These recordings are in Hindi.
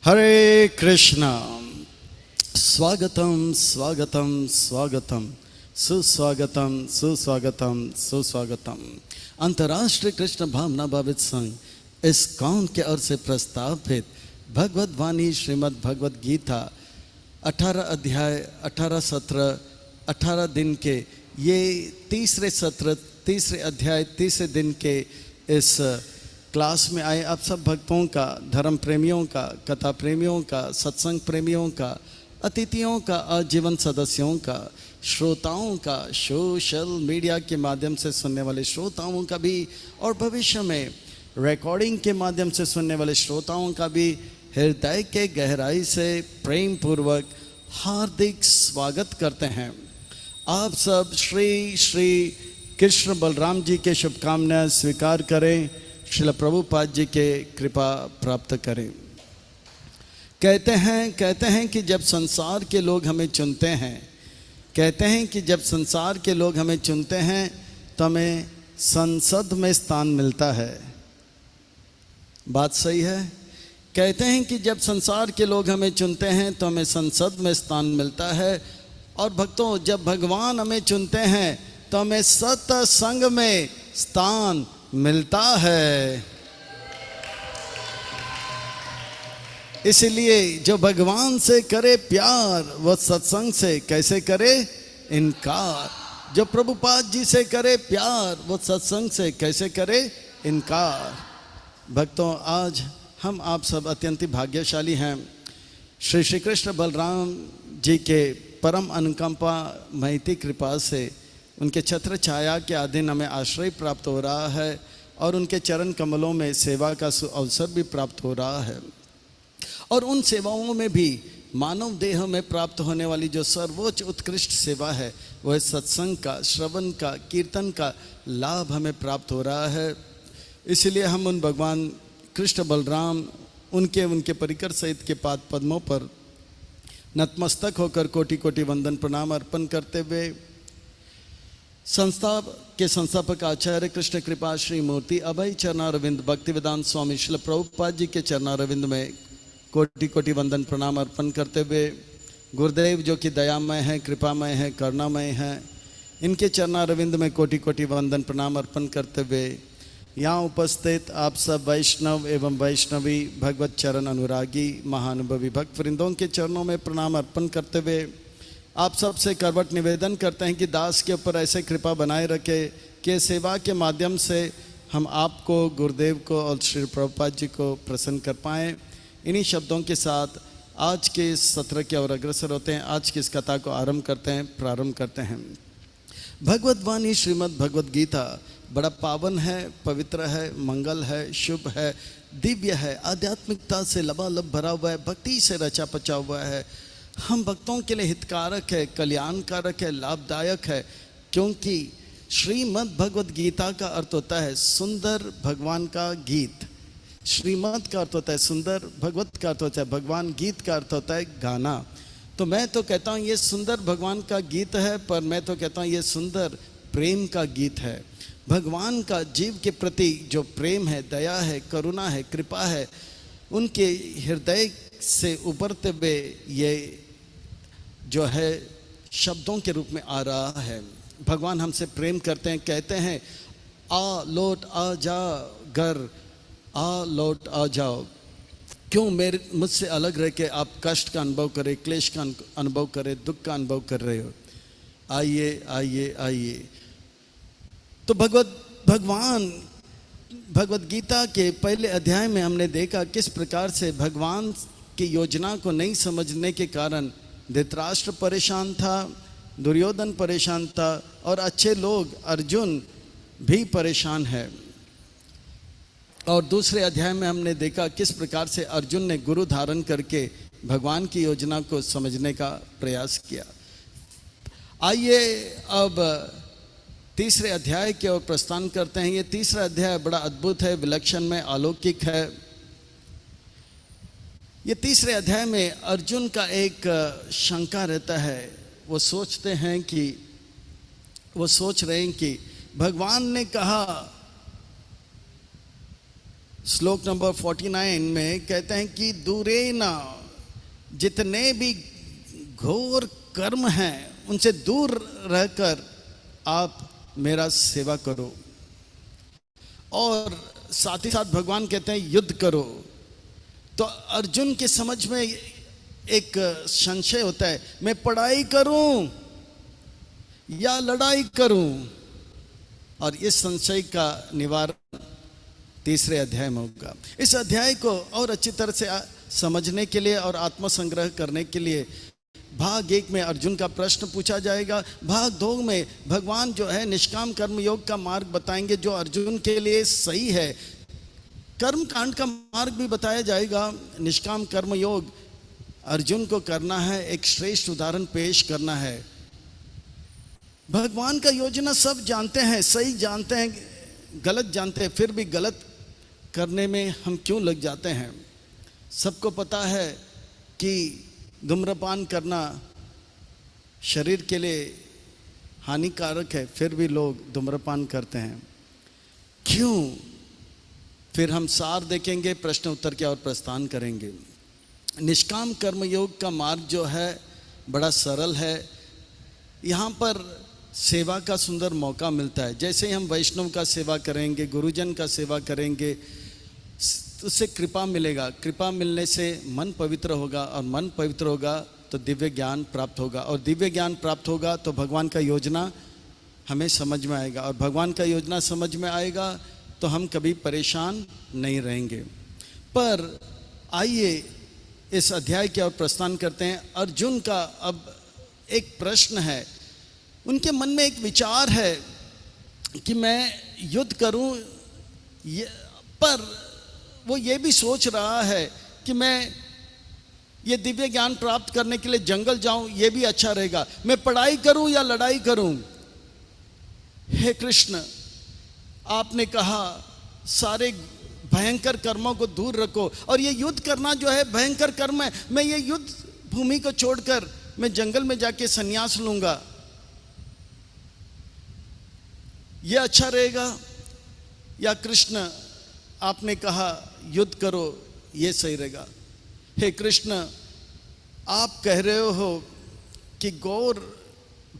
हरे कृष्णा। स्वागतम स्वागतम स्वागतम, सुस्वागतम सुस्वागतम सुस्वागतम। अंतर्राष्ट्रीय कृष्ण भावना भावित संघ इस्कॉन के ओर से प्रस्तावित भगवद वाणी श्रीमद् भगवद गीता 18 अध्याय 18 सत्र 18 दिन के ये तीसरे सत्र, तीसरे अध्याय, तीसरे दिन के इस क्लास में आए आप सब भक्तों का, धर्म प्रेमियों का, कथा प्रेमियों का, सत्संग प्रेमियों का, अतिथियों का, आजीवन सदस्यों का, श्रोताओं का, सोशल मीडिया के माध्यम से सुनने वाले श्रोताओं का भी, और भविष्य में रिकॉर्डिंग के माध्यम से सुनने वाले श्रोताओं का भी हृदय के गहराई से प्रेम पूर्वक हार्दिक स्वागत करते हैं। आप सब श्री श्री कृष्ण बलराम जी के शुभकामनाएं स्वीकार करें, श्रील प्रभुपाद जी के कृपा प्राप्त करें। कहते हैं कि जब संसार के लोग हमें चुनते हैं, कहते हैं कि जब संसार के लोग हमें चुनते हैं तो हमें संसद में स्थान मिलता है। बात सही है। कहते हैं कि जब संसार के लोग हमें चुनते हैं तो हमें संसद में स्थान मिलता है। और भक्तों, जब भगवान हमें चुनते हैं तो हमें सत्संग में स्थान मिलता है। इसलिए जो भगवान से करे प्यार वो सत्संग से कैसे करे इनकार। जो प्रभुपाद जी से करे प्यार वो सत्संग से कैसे करे इनकार। भक्तों, आज हम आप सब अत्यंत भाग्यशाली हैं। श्री श्री कृष्ण बलराम जी के परम अनुकंपा महती कृपा से उनके छत्र छाया के अधीन हमें आश्रय प्राप्त हो रहा है और उनके चरण कमलों में सेवा का अवसर भी प्राप्त हो रहा है। और उन सेवाओं में भी मानव देह में प्राप्त होने वाली जो सर्वोच्च उत्कृष्ट सेवा है वह सत्संग का, श्रवण का, कीर्तन का लाभ हमें प्राप्त हो रहा है। इसलिए हम उन भगवान कृष्ण बलराम उनके परिकर सहित के पाद पद्मों पर नतमस्तक होकर कोटि कोटि वंदन प्रणाम अर्पण करते हुए संस्था के संस्थापक आचार्य कृष्ण कृपा श्री मूर्ति अभय चरणारविंद भक्ति वेदांत स्वामी श्रील प्रभुपाद जी के चरणारविंद में कोटि कोटि वंदन प्रणाम अर्पण करते हुए गुरुदेव जो कि दयामय हैं, कृपामय हैं, करुणामय हैं, इनके चरणारविंद में कोटि कोटि वंदन प्रणाम अर्पण करते हुए यहाँ उपस्थित आप सब वैष्णव एवं वैष्णवी भगवत चरण अनुरागी महानुभवी भक्त वृंदों के चरणों में प्रणाम अर्पण करते हुए आप सबसे करवट निवेदन करते हैं कि दास के ऊपर ऐसे कृपा बनाए रखे कि सेवा के माध्यम से हम आपको, गुरुदेव को और श्री प्रभुपाद जी को प्रसन्न कर पाएँ। इन्हीं शब्दों के साथ आज के इस सत्र के और अग्रसर होते हैं। आज की इस कथा को प्रारंभ करते हैं। भगवद वाणी श्रीमद् भगवद गीता बड़ा पावन है, पवित्र है, मंगल है, शुभ है, दिव्य है, आध्यात्मिकता से लबालब भरा हुआ है, भक्ति से रचा पचा हुआ है। हम भक्तों के लिए हितकारक है, कल्याणकारक है, लाभदायक है। क्योंकि श्रीमद् भगवद गीता का अर्थ होता है सुंदर भगवान का गीत। श्रीमद् का अर्थ होता है सुंदर, भगवत का अर्थ होता है भगवान, गीत का अर्थ होता है गाना। तो मैं तो कहता हूँ ये सुंदर भगवान का गीत है, पर मैं तो कहता हूँ ये सुंदर प्रेम का गीत है। भगवान का जीव के प्रति जो प्रेम है, दया है, करुणा है, कृपा है, उनके हृदय से उभरते हुए ये जो है शब्दों के रूप में आ रहा है। भगवान हमसे प्रेम करते हैं, कहते हैं आ लौट आ जा घर, आ लौट आ जाओ। क्यों मुझसे अलग रह के आप कष्ट का अनुभव करें, क्लेश का अनुभव करें, दुख का अनुभव कर रहे हो। आइए आइए आइए। तो भगवान भगवद गीता के पहले अध्याय में हमने देखा किस प्रकार से भगवान की योजना को नहीं समझने के कारण धृतराष्ट्र परेशान था, दुर्योधन परेशान था और अच्छे लोग अर्जुन भी परेशान है। और दूसरे अध्याय में हमने देखा किस प्रकार से अर्जुन ने गुरु धारण करके भगवान की योजना को समझने का प्रयास किया। आइए अब तीसरे अध्याय की ओर प्रस्थान करते हैं। ये तीसरा अध्याय बड़ा अद्भुत है, विलक्षण में अलौकिक है। ये तीसरे अध्याय में अर्जुन का एक शंका रहता है। वो सोच रहे हैं कि भगवान ने कहा, श्लोक नंबर 49 में कहते हैं कि दूरे ना, जितने भी घोर कर्म हैं उनसे दूर रहकर आप मेरा सेवा करो। और साथ ही साथ भगवान कहते हैं युद्ध करो। तो अर्जुन की समझ में एक संशय होता है, मैं पढ़ाई करूं या लड़ाई करूं? और इस संशय का निवारण तीसरे अध्याय में होगा। इस अध्याय को और अच्छी तरह से समझने के लिए और आत्मसंग्रह करने के लिए भाग 1 में अर्जुन का प्रश्न पूछा जाएगा। भाग 2 में भगवान जो है निष्काम कर्म योग का मार्ग बताएंगे जो अर्जुन के लिए सही है। कर्म कांड का मार्ग भी बताया जाएगा। निष्काम कर्म योग अर्जुन को करना है, एक श्रेष्ठ उदाहरण पेश करना है। भगवान का योजना सब जानते हैं, सही जानते हैं, गलत जानते हैं, फिर भी गलत करने में हम क्यों लग जाते हैं? सबको पता है कि धूम्रपान करना शरीर के लिए हानिकारक है, फिर भी लोग धूम्रपान करते हैं। क्यों? फिर हम सार देखेंगे, प्रश्न उत्तर के और प्रस्थान करेंगे। निष्काम कर्मयोग का मार्ग जो है बड़ा सरल है। यहाँ पर सेवा का सुंदर मौका मिलता है। जैसे ही हम वैष्णव का सेवा करेंगे, गुरुजन का सेवा करेंगे, उससे कृपा मिलेगा। कृपा मिलने से मन पवित्र होगा, और मन पवित्र होगा तो दिव्य ज्ञान प्राप्त होगा, और दिव्य ज्ञान प्राप्त होगा तो भगवान का योजना हमें समझ में आएगा, और भगवान का योजना समझ में आएगा तो हम कभी परेशान नहीं रहेंगे। पर आइए इस अध्याय की ओर प्रस्थान करते हैं। अर्जुन का अब एक प्रश्न है, उनके मन में एक विचार है कि मैं युद्ध करूं, पर वो ये भी सोच रहा है कि मैं ये दिव्य ज्ञान प्राप्त करने के लिए जंगल जाऊं, ये भी अच्छा रहेगा। मैं पढ़ाई करूं या लड़ाई करूं? हे कृष्ण, आपने कहा सारे भयंकर कर्मों को दूर रखो, और ये युद्ध करना जो है भयंकर कर्म है। मैं ये युद्ध भूमि को छोड़कर मैं जंगल में जाके संन्यास लूंगा, ये अच्छा रहेगा? या कृष्ण आपने कहा युद्ध करो, ये सही रहेगा? हे कृष्ण, आप कह रहे हो कि घोर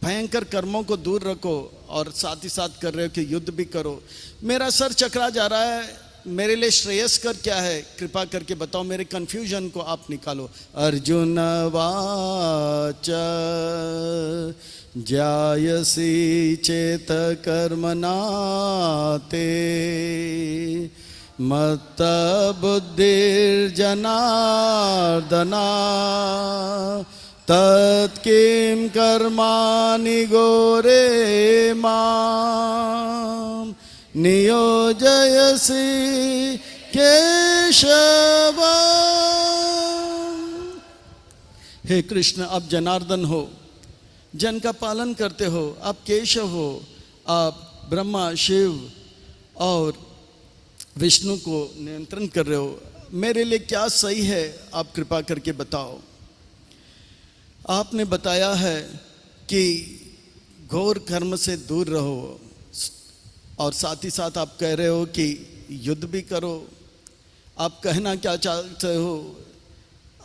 भयंकर कर्मों को दूर रखो, और साथ ही साथ कर रहे हो कि युद्ध भी करो। मेरा सर चकरा जा रहा है, मेरे लिए श्रेयस्कर क्या है? कृपा करके बताओ, मेरे कंफ्यूजन को आप निकालो। अर्जुन वाच जायसी चेत कर्मणा ते मत्त बुद्धिर्जनार्दना तत्किं कर्माणि घोरे मां नियोजयसि केशव। हे कृष्ण, आप जनार्दन हो, जन का पालन करते हो, आप केशव हो, आप ब्रह्मा, शिव और विष्णु को नियंत्रण कर रहे हो। मेरे लिए क्या सही है, आप कृपा करके बताओ। आपने बताया है कि घोर कर्म से दूर रहो, और साथ ही साथ आप कह रहे हो कि युद्ध भी करो। आप कहना क्या चाहते हो,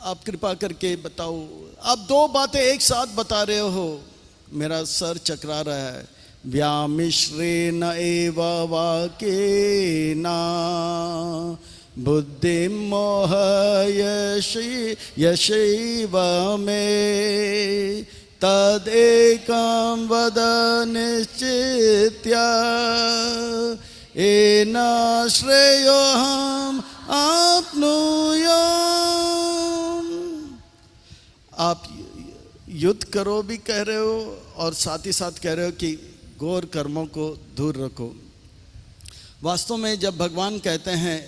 आप कृपा करके बताओ। आप दो बातें एक साथ बता रहे हो, मेरा सर चकरा रहा है। व्यामिश्रेण एव वाक्येन बुद्धिं मोहयशैव मे तदेकं वद निश्चित्य येन श्रेयोऽहम् आप्नुयाम्। आप युद्ध करो भी कह रहे हो, और साथ ही साथ कह रहे हो कि घोर कर्मों को दूर रखो। वास्तव में जब भगवान कहते हैं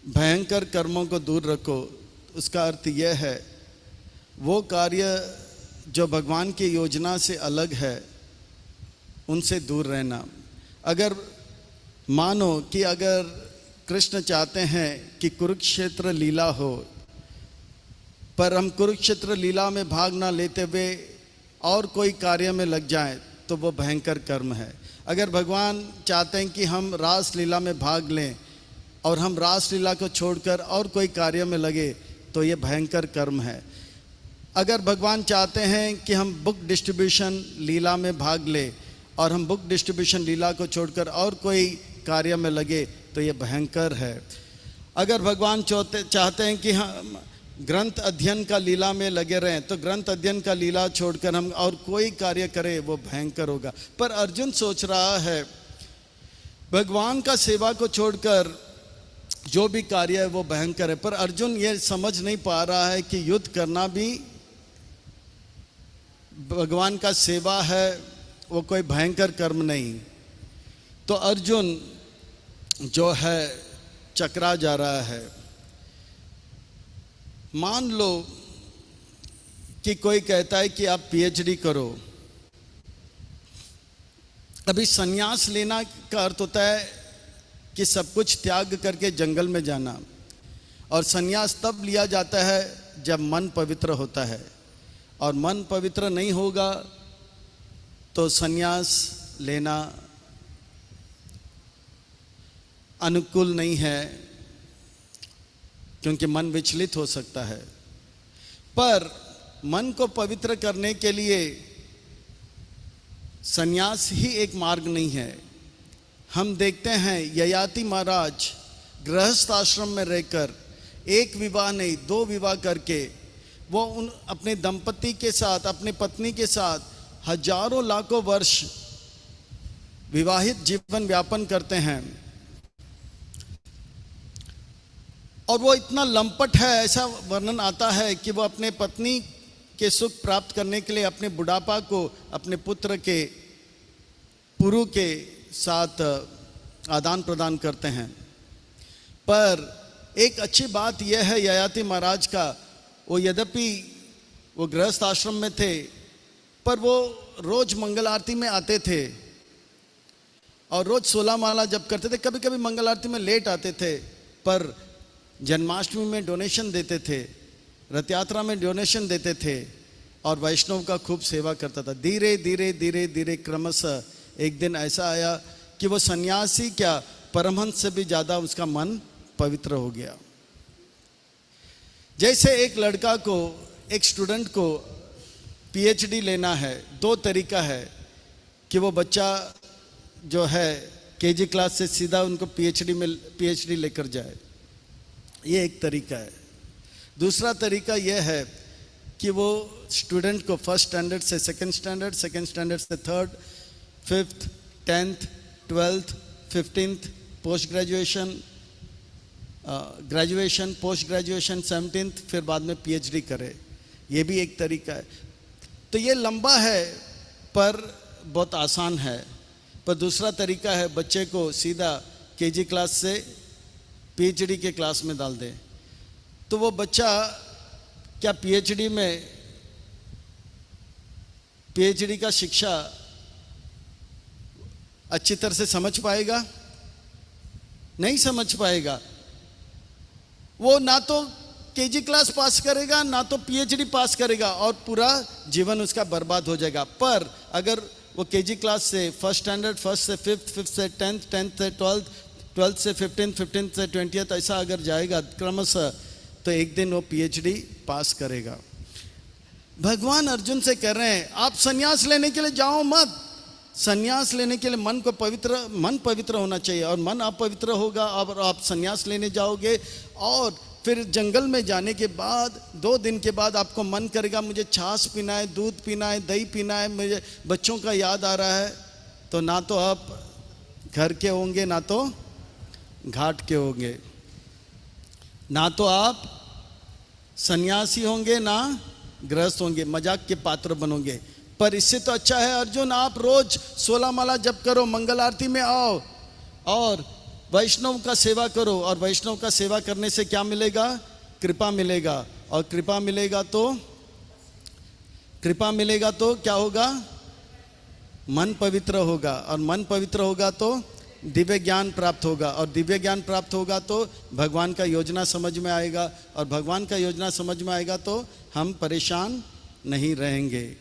भयंकर कर्मों को दूर रखो, उसका अर्थ यह है वो कार्य जो भगवान की योजना से अलग है, उनसे दूर रहना। अगर मानो कि अगर कृष्ण चाहते हैं कि कुरुक्षेत्र लीला हो, पर हम कुरुक्षेत्र लीला में भाग ना लेते हुए और कोई कार्य में लग जाएं तो वो भयंकर कर्म है। अगर भगवान चाहते हैं कि हम रास लीला में भाग लें और हम रास लीला को छोड़कर और कोई कार्य में लगे तो ये भयंकर कर्म है। अगर भगवान चाहते हैं कि हम बुक डिस्ट्रीब्यूशन लीला में भाग लें और हम बुक डिस्ट्रीब्यूशन लीला को छोड़कर और कोई कार्य में लगे तो ये भयंकर है। अगर भगवान चाहते हैं कि हम ग्रंथ अध्ययन का लीला में लगे रहें तो ग्रंथ अध्ययन का लीला छोड़कर हम और कोई कार्य करें वो भयंकर होगा। पर अर्जुन सोच रहा है भगवान का सेवा को छोड़कर जो भी कार्य है वो भयंकर है। पर अर्जुन ये समझ नहीं पा रहा है कि युद्ध करना भी भगवान का सेवा है, वो कोई भयंकर कर्म नहीं। तो अर्जुन जो है चकरा जा रहा है। मान लो कि कोई कहता है कि आप पीएचडी करो। अभी संन्यास लेना का अर्थ होता है कि सब कुछ त्याग करके जंगल में जाना, और संन्यास तब लिया जाता है जब मन पवित्र होता है, और मन पवित्र नहीं होगा तो संन्यास लेना अनुकूल नहीं है, क्योंकि मन विचलित हो सकता है। पर मन को पवित्र करने के लिए संन्यास ही एक मार्ग नहीं है। हम देखते हैं ययाति महाराज गृहस्थ आश्रम में रहकर एक विवाह नहीं 2 विवाह करके वो उन अपने दंपति के साथ, अपने पत्नी के साथ हजारों लाखों वर्ष विवाहित जीवन व्यापन करते हैं। और वो इतना लंपट है, ऐसा वर्णन आता है कि वो अपने पत्नी के सुख प्राप्त करने के लिए अपने बुढ़ापा को अपने पुत्र के पुरु के साथ आदान प्रदान करते हैं। पर एक अच्छी बात यह है ययाति महाराज का, वो यद्यपि वो गृहस्थ आश्रम में थे पर वो रोज मंगल आरती में आते थे और रोज 16 माला जप करते थे। कभी कभी मंगल आरती में लेट आते थे पर जन्माष्टमी में डोनेशन देते थे, रथ यात्रा में डोनेशन देते थे और वैष्णव का खूब सेवा करता था। धीरे धीरे धीरे धीरे क्रमशः एक दिन ऐसा आया कि वो सन्यासी क्या परमहंस से भी ज़्यादा उसका मन पवित्र हो गया। जैसे एक लड़का को, एक स्टूडेंट को पीएचडी लेना है, 2 तरीका है कि वो बच्चा जो है केजी क्लास से सीधा उनको पीएचडी लेकर जाए, ये एक तरीका है। दूसरा तरीका यह है कि वो स्टूडेंट को फर्स्ट स्टैंडर्ड से सेकंड स्टैंडर्ड, सेकंड स्टैंडर्ड से third, 5th, 10th, 12th, 15th, post graduation, graduation, post graduation 17th, फिर बाद में पीएचडी करे। ये भी एक तरीका है। तो ये लंबा है पर बहुत आसान है। पर दूसरा तरीका है बच्चे को सीधा केजी क्लास से पीएचडी के क्लास में डाल दें। तो वो बच्चा क्या पीएचडी का शिक्षा अच्छी तरह से समझ पाएगा? नहीं समझ पाएगा। वो ना तो केजी क्लास पास करेगा ना तो पीएचडी पास करेगा और पूरा जीवन उसका बर्बाद हो जाएगा। पर अगर वो केजी क्लास से फर्स्ट स्टैंडर्ड, फर्स्ट से 5th, 5th से 10th, 10th से 12th, 12th से 15th, 15th से 20th ऐसा अगर जाएगा क्रमशः तो एक दिन वो पीएचडी पास करेगा। भगवान अर्जुन से कह रहे हैं आप संन्यास लेने के लिए जाओ मत। संन्यास लेने के लिए मन पवित्र होना चाहिए, और मन अपवित्र होगा और आप संन्यास लेने जाओगे और फिर जंगल में जाने के बाद 2 दिन के बाद आपको मन करेगा मुझे छाछ पीना है, दूध पीना है, दही पीना है, मुझे बच्चों का याद आ रहा है। तो ना तो आप घर के होंगे ना तो घाट के होंगे, ना तो आप सन्यासी होंगे ना गृहस्थ होंगे, मजाक के पात्र बनोगे। पर इससे तो अच्छा है अर्जुन आप रोज 16 माला जप करो, मंगल आरती में आओ और वैष्णव का सेवा करो। और वैष्णव का सेवा करने से क्या मिलेगा? कृपा मिलेगा। और कृपा मिलेगा तो क्या होगा? मन पवित्र होगा, और मन पवित्र होगा तो दिव्य ज्ञान प्राप्त होगा, और दिव्य ज्ञान प्राप्त होगा तो भगवान का योजना समझ में आएगा, और भगवान का योजना समझ में आएगा तो हम परेशान नहीं रहेंगे।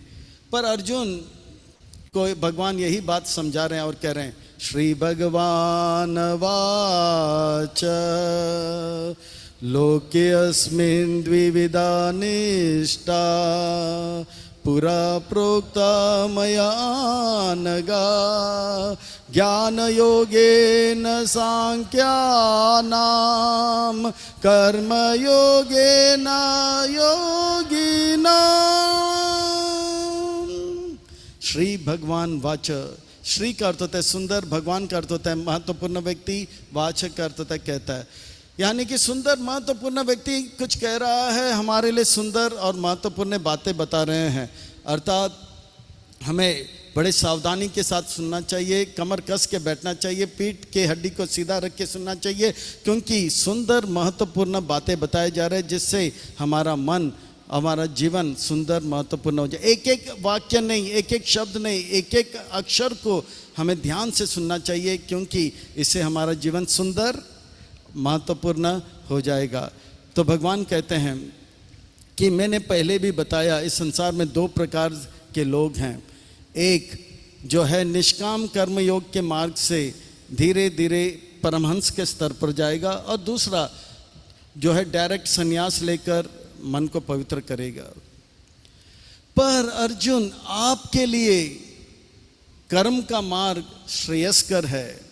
पर अर्जुन को भगवान यही बात समझा रहे हैं और कह रहे हैं, श्री भगवान वाच लोके अस्मिन् द्विविधा निष्ठा पुरा प्रोक्ता मया नगा ज्ञान योगेन सांख्यानां कर्म योगेन योगिनां। श्री भगवान वाच, श्री का अर्थ होता है सुंदर, भगवान का अर्थ होता है महत्वपूर्ण व्यक्ति, वाचक का अर्थ होता है कहता है, यानी कि सुंदर महत्वपूर्ण व्यक्ति कुछ कह रहा है, हमारे लिए सुंदर और महत्वपूर्ण बातें बता रहे हैं, अर्थात हमें बड़े सावधानी के साथ सुनना चाहिए, कमर कस के बैठना चाहिए, पीठ के हड्डी को सीधा रख के सुनना चाहिए, क्योंकि सुंदर महत्वपूर्ण बातें बताए जा रहे हैं जिससे हमारा मन, हमारा जीवन सुंदर महत्वपूर्ण हो जाए। एक एक वाक्य नहीं, एक एक शब्द नहीं, एक एक अक्षर को हमें ध्यान से सुनना चाहिए, क्योंकि इससे हमारा जीवन सुंदर महत्वपूर्ण हो जाएगा। तो भगवान कहते हैं कि मैंने पहले भी बताया, इस संसार में दो प्रकार के लोग हैं, एक जो है निष्काम कर्म योग के मार्ग से धीरे धीरे परमहंस के स्तर पर जाएगा, और दूसरा जो है डायरेक्ट संन्यास लेकर मन को पवित्र करेगा। पर अर्जुन, आपके लिए कर्म का मार्ग श्रेयस्कर है।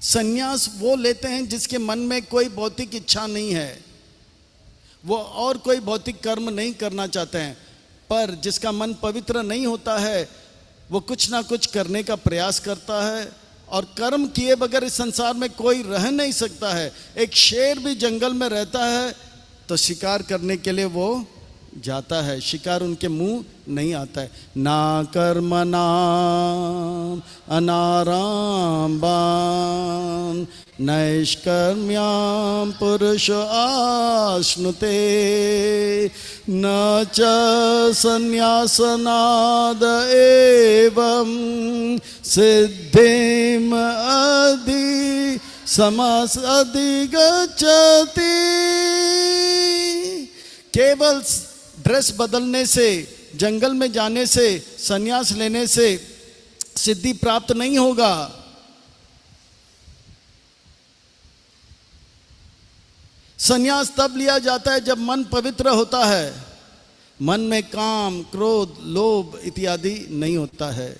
संन्यास वो लेते हैं जिसके मन में कोई भौतिक इच्छा नहीं है, वो और कोई भौतिक कर्म नहीं करना चाहते हैं, पर जिसका मन पवित्र नहीं होता है वो कुछ ना कुछ करने का प्रयास करता है, और कर्म किए बगैर इस संसार में कोई रह नहीं सकता है। एक शेर भी जंगल में रहता है तो शिकार करने के लिए वो जाता है, शिकार उनके मुंह नहीं आता है। ना कर्मणाम् अनारम्भान् नैष्कर्म्यां पुरुष आश्नुते न च संन्यासनाद एवं सिद्धिम् अधि समास अधिगच्छति। केवल ड्रेस बदलने से, जंगल में जाने से, संन्यास लेने से सिद्धि प्राप्त नहीं होगा। संन्यास तब लिया जाता है जब मन पवित्र होता है, मन में काम, क्रोध, लोभ इत्यादि नहीं होता है।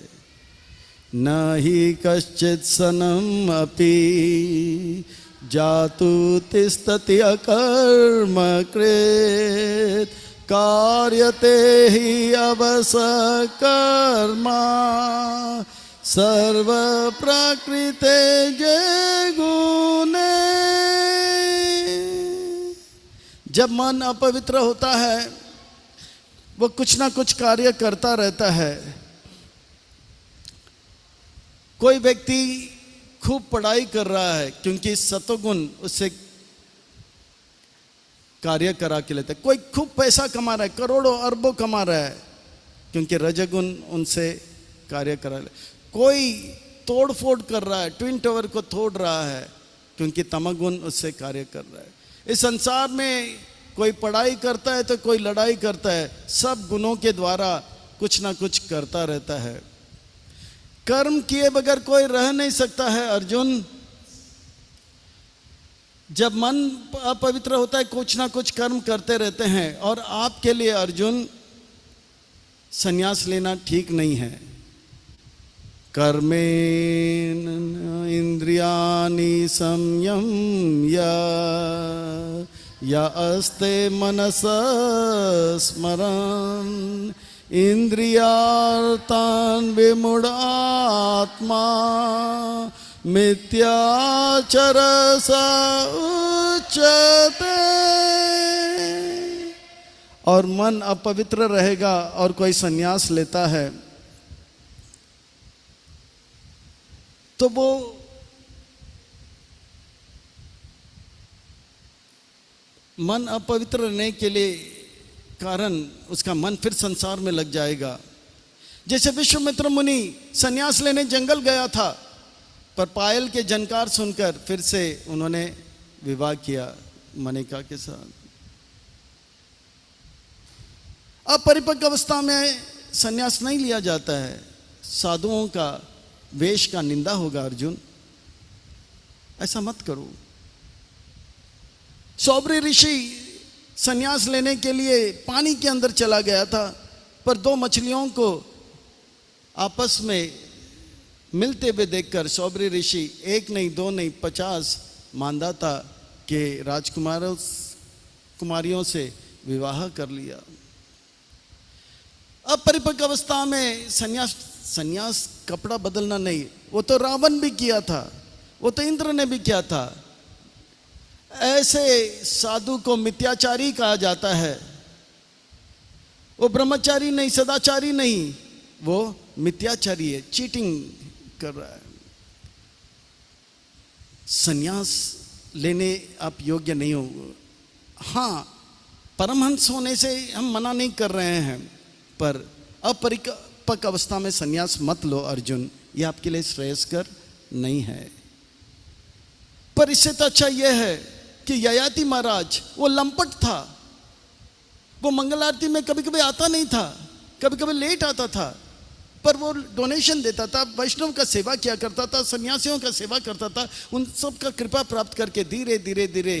न हि कश्चित् सनम् अपि जातु तिष्ठति अकर्म कृत् कार्यते हि अवसः कर्मा सर्व प्रकृते जय गुणे। जब मन अपवित्र होता है वो कुछ ना कुछ कार्य करता रहता है। कोई व्यक्ति खूब पढ़ाई कर रहा है क्योंकि सत्वगुण उससे कार्य करा के लेता है। कोई खूब पैसा कमा रहा है, करोड़ों अरबों कमा रहा है क्योंकि रजगुण उनसे कार्य करा ले। कोई तोड़ फोड़ कर रहा है, ट्विन टावर को तोड़ रहा है क्योंकि तमगुण उससे कार्य कर रहा है। इस संसार में कोई पढ़ाई करता है तो कोई लड़ाई करता है, सब गुणों के द्वारा कुछ ना कुछ करता रहता है। कर्म किए बगैर कोई रह नहीं सकता है अर्जुन। जब मन अपवित्र होता है कुछ ना कुछ कर्म करते रहते हैं, और आपके लिए अर्जुन संन्यास लेना ठीक नहीं है। कर्मेण इंद्रियाणि संयम्य या अस्ते मनसा स्मरन् इंद्रियार्थान् विमूढ़ आत्मा मिथ्याचर स उच्यते। और मन अपवित्र रहेगा और कोई संन्यास लेता है तो वो मन अपवित्र रहने के लिए कारण उसका मन फिर संसार में लग जाएगा। जैसे विश्वामित्र मुनि संन्यास लेने जंगल गया था, पर पायल के झनकार सुनकर फिर से उन्होंने विवाह किया मनिका के साथ। अब परिपक्व अवस्था में संन्यास नहीं लिया जाता है। साधुओं का वेश का निंदा होगा अर्जुन, ऐसा मत करो। सौबरी ऋषि संन्यास लेने के लिए पानी के अंदर चला गया था, पर दो मछलियों को आपस में मिलते हुए देखकर सौबरी ऋषि एक नहीं दो नहीं 50 मानदाता के कुमारियों से विवाह कर लिया। अब परिपक्व अवस्था में संन्यास कपड़ा बदलना नहीं, वो तो रावण भी किया था, वो तो इंद्र ने भी किया था। ऐसे साधु को मिथ्याचारी कहा जाता है। वो ब्रह्मचारी नहीं, सदाचारी नहीं, वो मिथ्याचारी है, चीटिंग कर रहा है। संन्यास लेने आप योग्य नहीं हो। हाँ, परमहंस होने से हम मना नहीं कर रहे हैं, पर अपरिपक्व अवस्था में संन्यास मत लो अर्जुन, ये आपके लिए श्रेयस्कर नहीं है। पर इससे तो अच्छा यह है कि ययाति महाराज वो लंपट था, वो मंगल आरती में कभी कभी आता नहीं था, कभी कभी लेट आता था, पर वो डोनेशन देता था, वैष्णव का सेवा किया करता था, सन्यासियों का सेवा करता था। उन सब का कृपा प्राप्त करके धीरे धीरे धीरे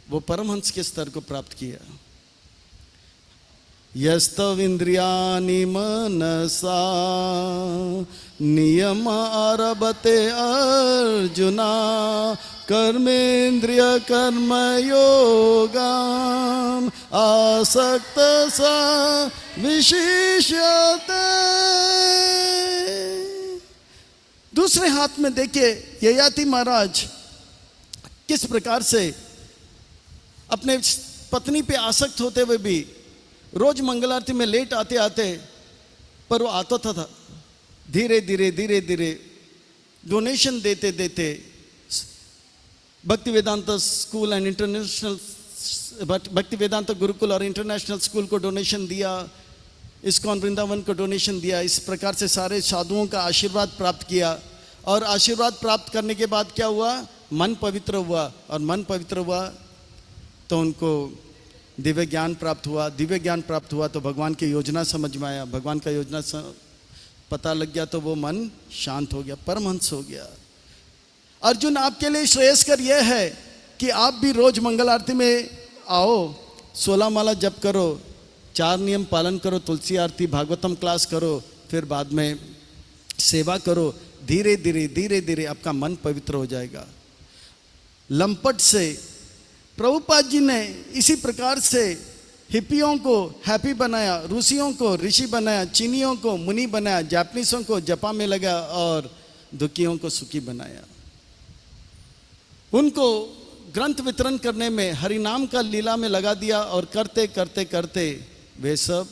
वो परमहंस के स्तर को प्राप्त किया। यस्तव इंद्रियाणि मनसा नियम आरभते अर्जुना कर्मेंद्रिय कर्म योगम आसक्त सा विशिष्यते। दूसरे हाथ में देखिए ययाति महाराज किस प्रकार से अपने पत्नी पे आसक्त होते हुए भी रोज मंगल आरती में लेट आते आते, पर वो आता था धीरे धीरे धीरे धीरे डोनेशन देते देते भक्ति वेदांत स्कूल एंड इंटरनेशनल भक्ति वेदांत गुरुकुल और इंटरनेशनल स्कूल को डोनेशन दिया, इस्कॉन वृंदावन को डोनेशन दिया। इस प्रकार से सारे साधुओं का आशीर्वाद प्राप्त किया, और आशीर्वाद प्राप्त करने के बाद क्या हुआ, मन पवित्र हुआ, और मन पवित्र हुआ तो उनको दिव्य ज्ञान प्राप्त हुआ। दिव्य ज्ञान प्राप्त हुआ तो भगवान की योजना समझ में आया, भगवान का योजना पता लग गया, तो वो मन शांत हो गया, परमहंस हो गया। अर्जुन, आपके लिए श्रेयस्कर यह है कि आप भी रोज मंगल आरती में आओ, 16 माला जप करो, 4 नियम पालन करो, तुलसी आरती भागवतम क्लास करो, फिर बाद में सेवा करो। धीरे धीरे धीरे धीरे आपका मन पवित्र हो जाएगा। लंपट से प्रभुपाद जी ने इसी प्रकार से हिप्पियों को हैप्पी बनाया, रूसियों को ऋषि बनाया, चीनियों को मुनि बनाया, जापानीसों को जपा में लगा, और दुखियों को सुखी बनाया। उनको ग्रंथ वितरण करने में, हरिनाम का लीला में लगा दिया, और करते करते करते वे सब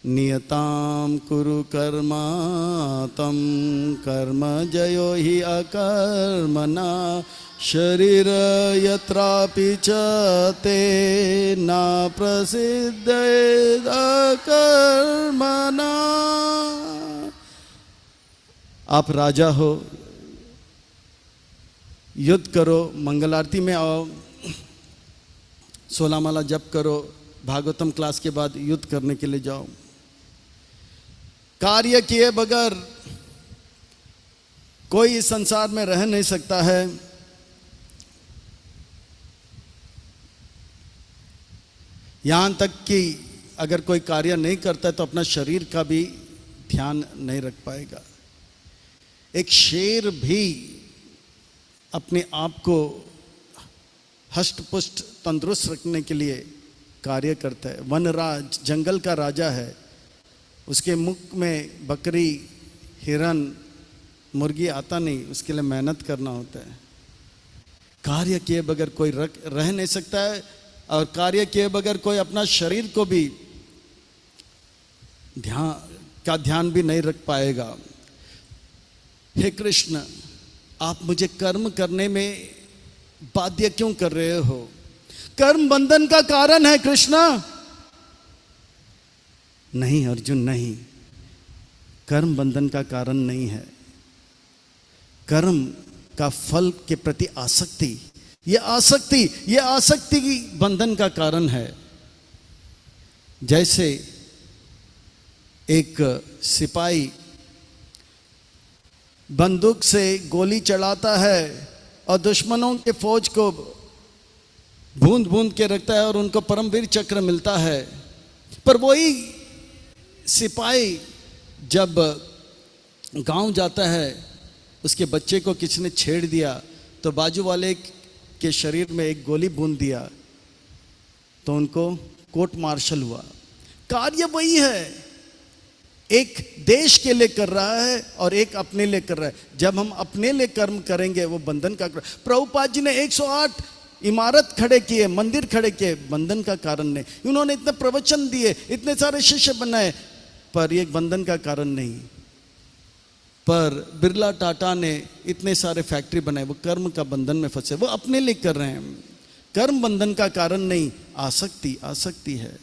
नियताम कुरु कर्मा तम कर्म जयो ही अकर्मणा शरीर यत्रापि च ते ना प्रसिद्ध कर्मणा। आप राजा हो, युद्ध करो, मंगल आरती में आओ, 16 माला जप करो, भागवतम क्लास के बाद युद्ध करने के लिए जाओ। कार्य किए बगैर कोई इस संसार में रह नहीं सकता है। यहां तक कि अगर कोई कार्य नहीं करता है तो अपना शरीर का भी ध्यान नहीं रख पाएगा। एक शेर भी अपने आप को हष्ट पुष्ट तंदुरुस्त रखने के लिए कार्य करता है। वनराज जंगल का राजा है, उसके मुख में बकरी, हिरन, मुर्गी आता नहीं, उसके लिए मेहनत करना होता है। कार्य किए बगैर कोई रह नहीं सकता है, और कार्य किए बगैर कोई अपना शरीर को भी ध्यान भी नहीं रख पाएगा। हे कृष्ण, आप मुझे कर्म करने में बाध्य क्यों कर रहे हो? कर्म बंधन का कारण है कृष्ण। नहीं अर्जुन नहीं, कर्म बंधन का कारण नहीं है। कर्म का फल के प्रति आसक्ति, ये आसक्ति की बंधन का कारण है। जैसे एक सिपाही बंदूक से गोली चलाता है और दुश्मनों के फौज को बूंद बूंद के रखता है और उनको परमवीर चक्र मिलता है। पर वही सिपाही जब गांव जाता है, उसके बच्चे को किसी ने छेड़ दिया तो बाजू वाले के शरीर में एक गोली बूंद दिया तो उनको कोर्ट मार्शल हुआ। कार्य वही है, एक देश के लिए कर रहा है और एक अपने लिए कर रहा है। जब हम अपने लिए कर्म करेंगे वो बंधन का। प्रभुपाद जी ने 108 इमारत खड़े किए, मंदिर खड़े किए, बंधन का कारण नहीं। उन्होंने इतने प्रवचन दिए, इतने सारे शिष्य बनाए, पर ये बंधन का कारण नहीं। पर बिरला टाटा ने इतने सारे फैक्ट्री बनाए, वो कर्म का बंधन में फंसे, वो अपने लिए कर रहे हैं। कर्म बंधन का कारण नहीं, आसक्ति है।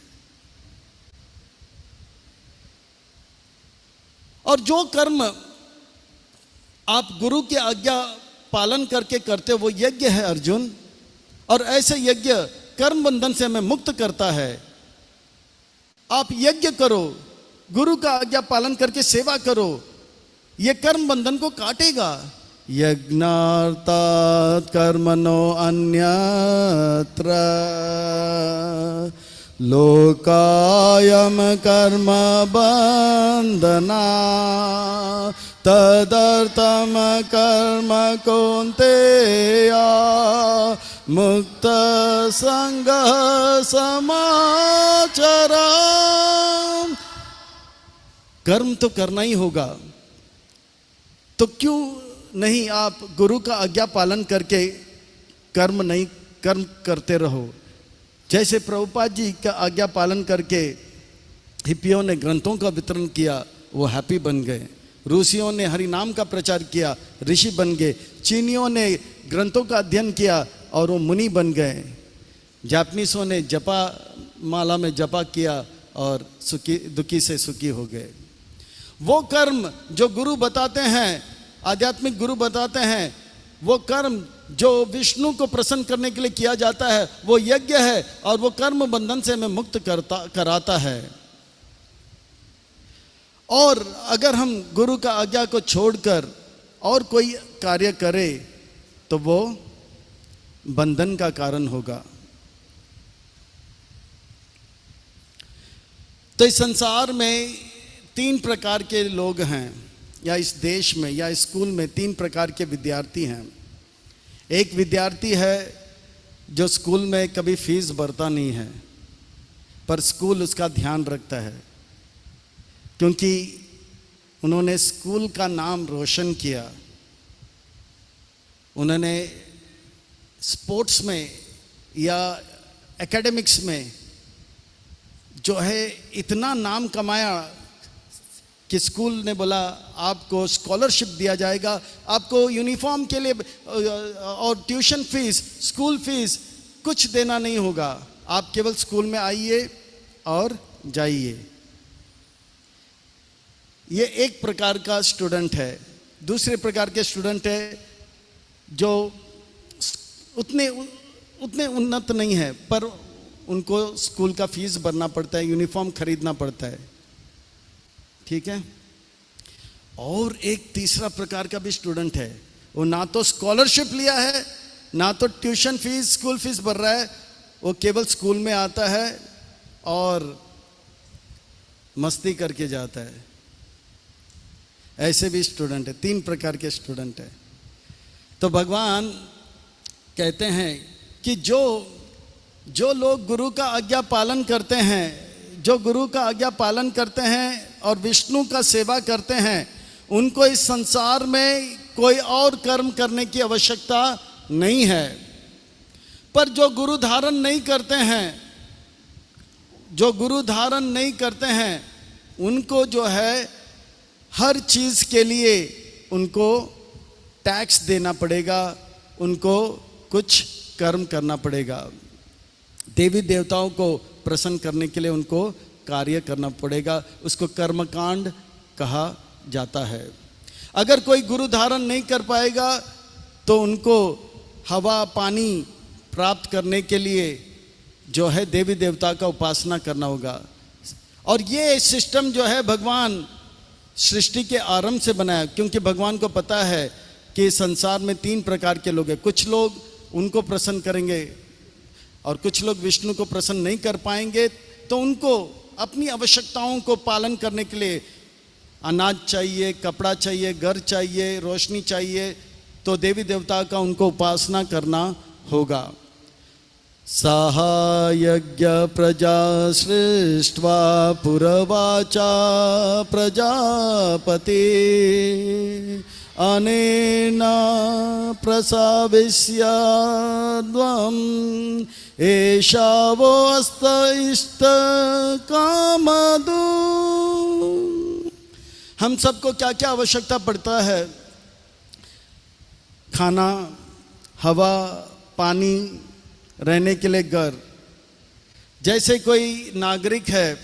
और जो कर्म आप गुरु की आज्ञा पालन करके करते हो वो यज्ञ है अर्जुन। और ऐसे यज्ञ कर्म बंधन से हमें मुक्त करता है। आप यज्ञ करो, गुरु का आज्ञा पालन करके सेवा करो, ये कर्म बंधन को काटेगा। यज्ञार्थात् कर्मणो अन्यत्र लोकायम कर्म बंधना तदर्थम कर्म कौन्तेय मुक्त संग समाचर। कर्म तो करना ही होगा, तो क्यों नहीं आप गुरु का आज्ञा पालन करके कर्म करते रहो। जैसे प्रभुपाद जी का आज्ञा पालन करके हिप्पियों ने ग्रंथों का वितरण किया, वो हैप्पी बन गए। रूसियों ने हरि नाम का प्रचार किया, ऋषि बन गए। चीनियों ने ग्रंथों का अध्ययन किया और वो मुनि बन गए। जापानीसों ने जपा माला में जपा किया और दुखी से सुखी हो गए। वो कर्म जो गुरु बताते हैं, आध्यात्मिक गुरु बताते हैं, वो कर्म जो विष्णु को प्रसन्न करने के लिए किया जाता है वो यज्ञ है, और वो कर्म बंधन से हमें मुक्त कराता है। और अगर हम गुरु का आज्ञा को छोड़कर और कोई कार्य करें तो वो बंधन का कारण होगा। तो इस संसार में 3 प्रकार के लोग हैं, या इस देश में या स्कूल में 3 प्रकार के विद्यार्थी हैं। एक विद्यार्थी है जो स्कूल में कभी फीस भरता नहीं है, पर स्कूल उसका ध्यान रखता है क्योंकि उन्होंने स्कूल का नाम रोशन किया। उन्होंने स्पोर्ट्स में या एकेडमिक्स में जो है इतना नाम कमाया कि स्कूल ने बोला आपको स्कॉलरशिप दिया जाएगा, आपको यूनिफॉर्म के लिए और ट्यूशन फीस, स्कूल फीस कुछ देना नहीं होगा, आप केवल स्कूल में आइए और जाइए। ये एक प्रकार का स्टूडेंट है। दूसरे प्रकार के स्टूडेंट है जो उतने उन्नत नहीं है, पर उनको स्कूल का फीस भरना पड़ता है, यूनिफॉर्म खरीदना पड़ता है, ठीक है। और एक तीसरा प्रकार का भी स्टूडेंट है, वो ना तो स्कॉलरशिप लिया है, ना तो ट्यूशन फीस, स्कूल फीस भर रहा है, वो केवल स्कूल में आता है और मस्ती करके जाता है। ऐसे भी स्टूडेंट है, 3 प्रकार के स्टूडेंट है। तो भगवान कहते हैं कि जो लोग गुरु का आज्ञा पालन करते हैं, जो गुरु का आज्ञा पालन करते हैं और विष्णु का सेवा करते हैं, उनको इस संसार में कोई और कर्म करने की आवश्यकता नहीं है। पर जो गुरु धारण नहीं करते हैं, जो गुरु धारण नहीं करते हैं, उनको जो है हर चीज़ के लिए उनको टैक्स देना पड़ेगा, उनको कुछ कर्म करना पड़ेगा। देवी देवताओं को प्रसन्न करने के लिए उनको कार्य करना पड़ेगा, उसको कर्मकांड कहा जाता है। अगर कोई गुरु धारण नहीं कर पाएगा तो उनको हवा पानी प्राप्त करने के लिए जो है देवी देवता का उपासना करना होगा। और ये सिस्टम जो है भगवान सृष्टि के आरंभ से बनाया, क्योंकि भगवान को पता है कि संसार में 3 प्रकार के लोग हैं। कुछ लोग उनको प्रसन्न करेंगे और कुछ लोग विष्णु को प्रसन्न नहीं कर पाएंगे, तो उनको अपनी आवश्यकताओं को पालन करने के लिए अनाज चाहिए, कपड़ा चाहिए, घर चाहिए, रोशनी चाहिए, तो देवी देवता का उनको उपासना करना होगा। साहायज्ञ प्रजा सृष्ट्वा पुरवाचा प्रजापति अनेन प्रसाविष्य द्वम् एषावो अस्त इष्ट कामदु। हम सबको क्या क्या आवश्यकता पड़ता है? खाना, हवा, पानी, रहने के लिए घर। जैसे कोई नागरिक है,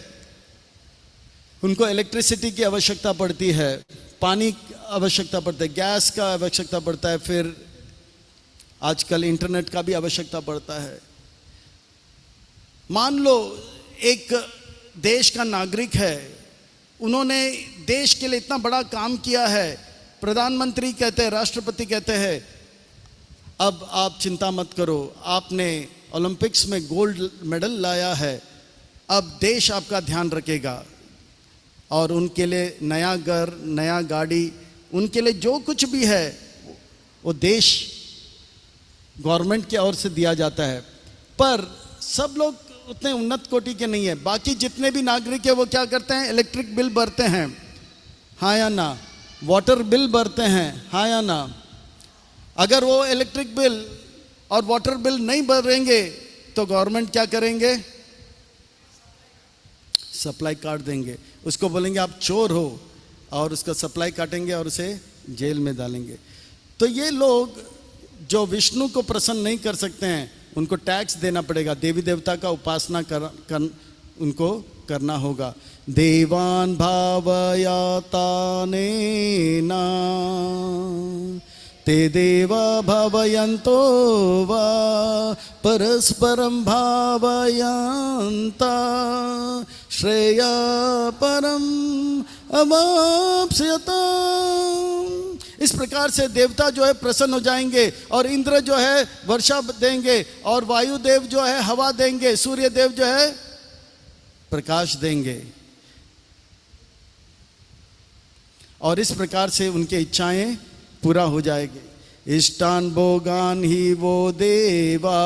उनको इलेक्ट्रिसिटी की आवश्यकता पड़ती है, पानी की आवश्यकता पड़ता है, गैस का आवश्यकता पड़ता है, फिर आजकल इंटरनेट का भी आवश्यकता पड़ता है। मान लो एक देश का नागरिक है, उन्होंने देश के लिए इतना बड़ा काम किया है, प्रधानमंत्री कहते हैं, राष्ट्रपति कहते हैं अब आप चिंता मत करो, आपने ओलंपिक्स में गोल्ड मेडल लाया है, अब देश आपका ध्यान रखेगा। और उनके लिए नया घर, नया गाड़ी, उनके लिए जो कुछ भी है वो देश गवर्नमेंट की ओर से दिया जाता है। पर सब लोग उतने उन्नत कोटि के नहीं है। बाकी जितने भी नागरिक है वो क्या करते हैं? इलेक्ट्रिक बिल भरते हैं, हाँ या ना? वाटर बिल भरते हैं, हाँ या ना? अगर वो इलेक्ट्रिक बिल और वाटर बिल नहीं भरेंगे तो गवर्नमेंट क्या करेंगे? सप्लाई काट देंगे, उसको बोलेंगे आप चोर हो, और उसका सप्लाई काटेंगे और उसे जेल में डालेंगे। तो ये लोग जो विष्णु को प्रसन्न नहीं कर सकते हैं, उनको टैक्स देना पड़ेगा, देवी देवता का उपासना उनको करना होगा। देवान भावयातानेना ते देवा भावयन्तो वा परस्परं भावयन्ता श्रेया परम अवाप्स्यता। इस प्रकार से देवता जो है प्रसन्न हो जाएंगे, और इंद्र जो है वर्षा देंगे, और वायु देव जो है हवा देंगे, सूर्य देव जो है प्रकाश देंगे, और इस प्रकार से उनकी इच्छाएं पूरा हो जाएगी। इष्टान भोगान ही वो देवा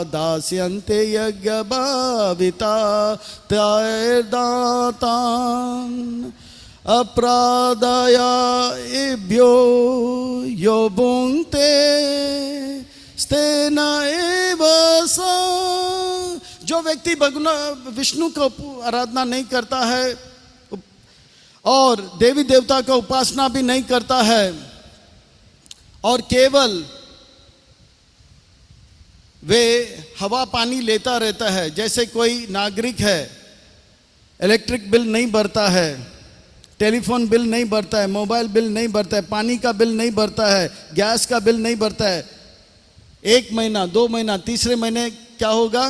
दास्यन्ते यज्ञ भाविता तैर्दातान अप्रादाया इभ्यो यो भुंक्ते स्तेना एव सा। जो व्यक्ति भगवान विष्णु को आराधना नहीं करता है और देवी देवता का उपासना भी नहीं करता है, और केवल वे हवा पानी लेता रहता है, जैसे कोई नागरिक है इलेक्ट्रिक बिल नहीं भरता है, टेलीफोन बिल नहीं भरता है, मोबाइल बिल नहीं भरता है, पानी का बिल नहीं भरता है, गैस का बिल नहीं भरता है, 1 महीना 2 महीना तीसरे महीने क्या होगा?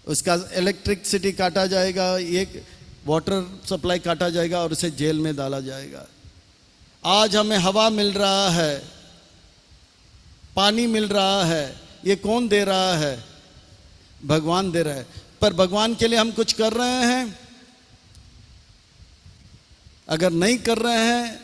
उसका इलेक्ट्रिसिटी काटा जाएगा, एक वाटर सप्लाई काटा जाएगा और उसे जेल में डाला जाएगा। आज हमें हवा मिल रहा है, पानी मिल रहा है, ये कौन दे रहा है? भगवान दे रहा है। पर भगवान के लिए हम कुछ कर रहे हैं? अगर नहीं कर रहे हैं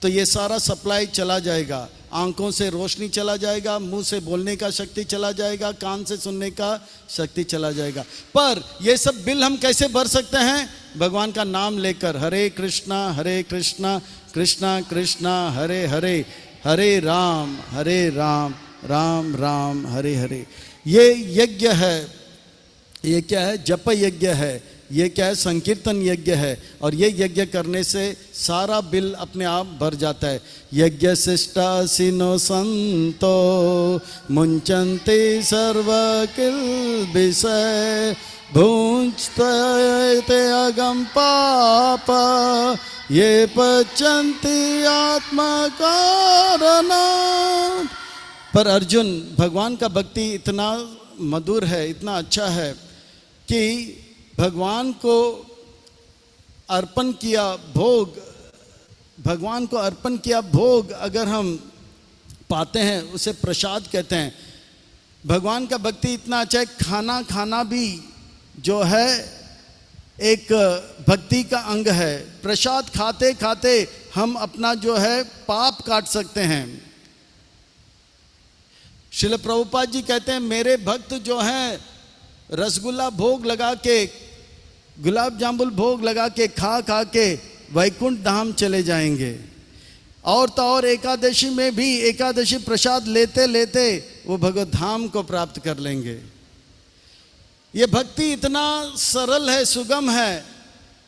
तो ये सारा सप्लाई चला जाएगा, आंखों से रोशनी चला जाएगा, मुंह से बोलने का शक्ति चला जाएगा, कान से सुनने का शक्ति चला जाएगा। पर ये सब बिल हम कैसे भर सकते हैं? भगवान का नाम लेकर, हरे कृष्णा कृष्णा कृष्णा हरे हरे, हरे राम राम राम हरे हरे। ये यज्ञ है, ये क्या है? जप यज्ञ है, ये क्या है? संकीर्तन यज्ञ है। और ये यज्ञ करने से सारा बिल अपने आप भर जाता है। यज्ञ शिष्टा सिनो संतो मुंचन्ते सर्व किल विषय भुंजते अगम पाप ये पचंती आत्मा कारणात्। पर अर्जुन, भगवान का भक्ति इतना मधुर है, इतना अच्छा है कि भगवान को अर्पण किया भोग, भगवान को अर्पण किया भोग अगर हम पाते हैं उसे प्रसाद कहते हैं। भगवान का भक्ति इतना अच्छा है, खाना खाना भी जो है एक भक्ति का अंग है। प्रसाद खाते खाते हम अपना जो है पाप काट सकते हैं। श्रील प्रभुपाद जी कहते हैं मेरे भक्त जो हैं रसगुल्ला भोग लगा के, गुलाब जामुन भोग लगा के खा खा के वैकुंठ धाम चले जाएंगे। और तो और एकादशी में भी एकादशी प्रसाद लेते लेते वो भगवत धाम को प्राप्त कर लेंगे। ये भक्ति इतना सरल है, सुगम है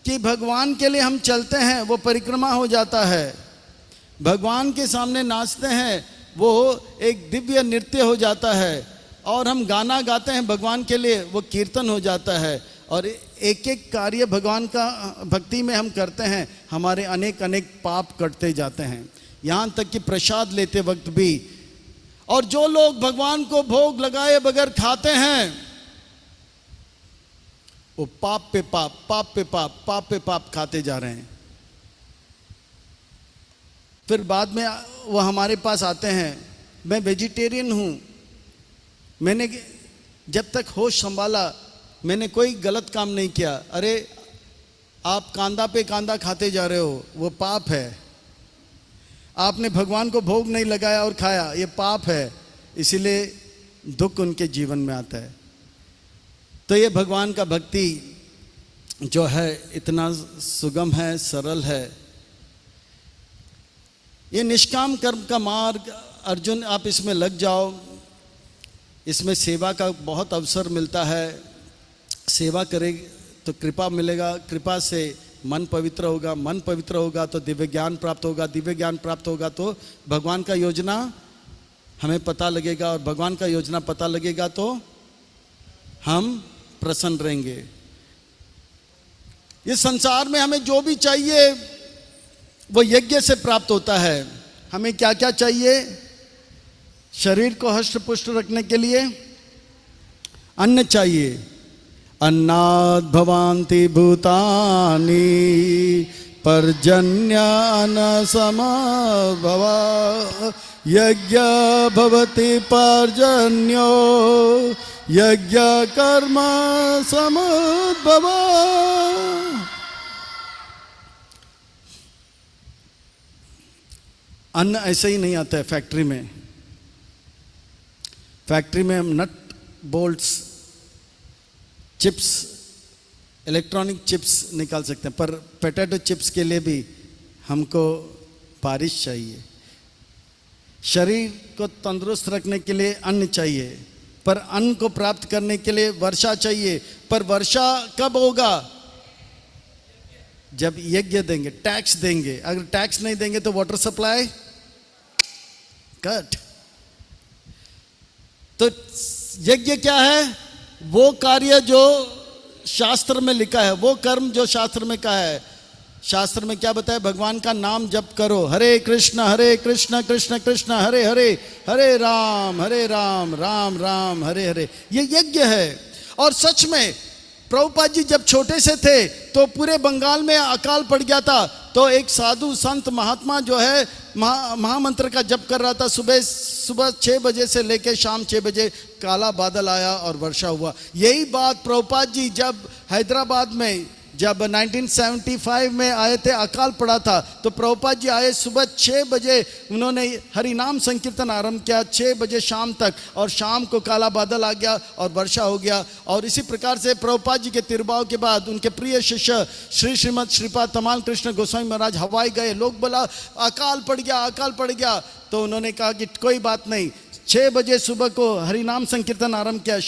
कि भगवान के लिए हम चलते हैं वो परिक्रमा हो जाता है, भगवान के सामने नाचते हैं वो एक दिव्य नृत्य हो जाता है, और हम गाना गाते हैं भगवान के लिए वो कीर्तन हो जाता है। और एक एक कार्य भगवान का भक्ति में हम करते हैं, हमारे अनेक अनेक पाप कटते जाते हैं, यहाँ तक कि प्रसाद लेते वक्त भी। और जो लोग भगवान को भोग लगाए बगैर खाते हैं वो पाप पे पाप, पाप पे पाप, पाप पे पाप खाते जा रहे हैं। फिर बाद में वो हमारे पास आते हैं, मैं वेजिटेरियन हूँ, मैंने जब तक होश संभाला मैंने कोई गलत काम नहीं किया। अरे आप कांदा पे कांदा खाते जा रहे हो, वो पाप है। आपने भगवान को भोग नहीं लगाया और खाया, ये पाप है, इसीलिए दुख उनके जीवन में आता है। तो ये भगवान का भक्ति जो है इतना सुगम है, सरल है। ये निष्काम कर्म का मार्ग, अर्जुन आप इसमें लग जाओ, इसमें सेवा का बहुत अवसर मिलता है। सेवा करें तो कृपा मिलेगा, कृपा से मन पवित्र होगा, मन पवित्र होगा तो दिव्य ज्ञान प्राप्त होगा, दिव्य ज्ञान प्राप्त होगा तो भगवान का योजना हमें पता लगेगा, और भगवान का योजना पता लगेगा तो हम प्रसन्न रहेंगे। इस संसार में हमें जो भी चाहिए वो यज्ञ से प्राप्त होता है। हमें क्या क्या चाहिए? शरीर को हष्ट पुष्ट रखने के लिए अन्न चाहिए। अन्नाद् भवान्ति भूतानि पर्जन्यान्न समभवा यज्ञ भवति पर्जन्यो यज्ञ कर्म समुद्भवा। अन्न ऐसे ही नहीं आता है फैक्ट्री में। फैक्ट्री में हम nut bolts, chips, electronic chips निकाल सकते हैं, पर पोटैटो चिप्स के लिए भी हमको बारिश चाहिए। शरीर को तंदुरुस्त रखने के लिए अन्न चाहिए, पर अन्न को प्राप्त करने के लिए वर्षा चाहिए। पर वर्षा कब होगा? जब यज्ञ देंगे, टैक्स देंगे। अगर टैक्स नहीं देंगे तो वाटर सप्लाई कट। तो यज्ञ क्या है? वो कार्य जो शास्त्र में लिखा है, वो कर्म जो शास्त्र में कहा है। शास्त्र में क्या बताया? भगवान का नाम जप करो, हरे कृष्ण कृष्ण कृष्ण हरे हरे, हरे राम राम राम हरे हरे। ये यज्ञ है। और सच में प्रभुपाद जी जब छोटे से थे तो पूरे बंगाल में अकाल पड़ गया था। तो एक साधु संत महात्मा जो है महामंत्र का जप कर रहा था। सुबह 6 बजे से लेकर शाम 6 बजे काला बादल आया और वर्षा हुआ। यही बात प्रभुपाद जी जब हैदराबाद में जब 1975 में आए थे, अकाल पड़ा था, तो प्रभुपाद जी आए सुबह 6 बजे, उन्होंने हरि नाम संकीर्तन आरंभ किया 6 बजे शाम तक, और शाम को काला बादल आ गया और वर्षा हो गया। और इसी प्रकार से प्रभुपाद जी के तिरुभाव के बाद उनके प्रिय शिष्य श्रीमद श्रीपाद तमाल कृष्ण गोस्वामी महाराज हवाई गए। लोग बोला अकाल पड़ गया। तो उन्होंने कहा कि कोई बात नहीं, 6 बजे सुबह को हरि नाम संकीर्तन आरंभ किया,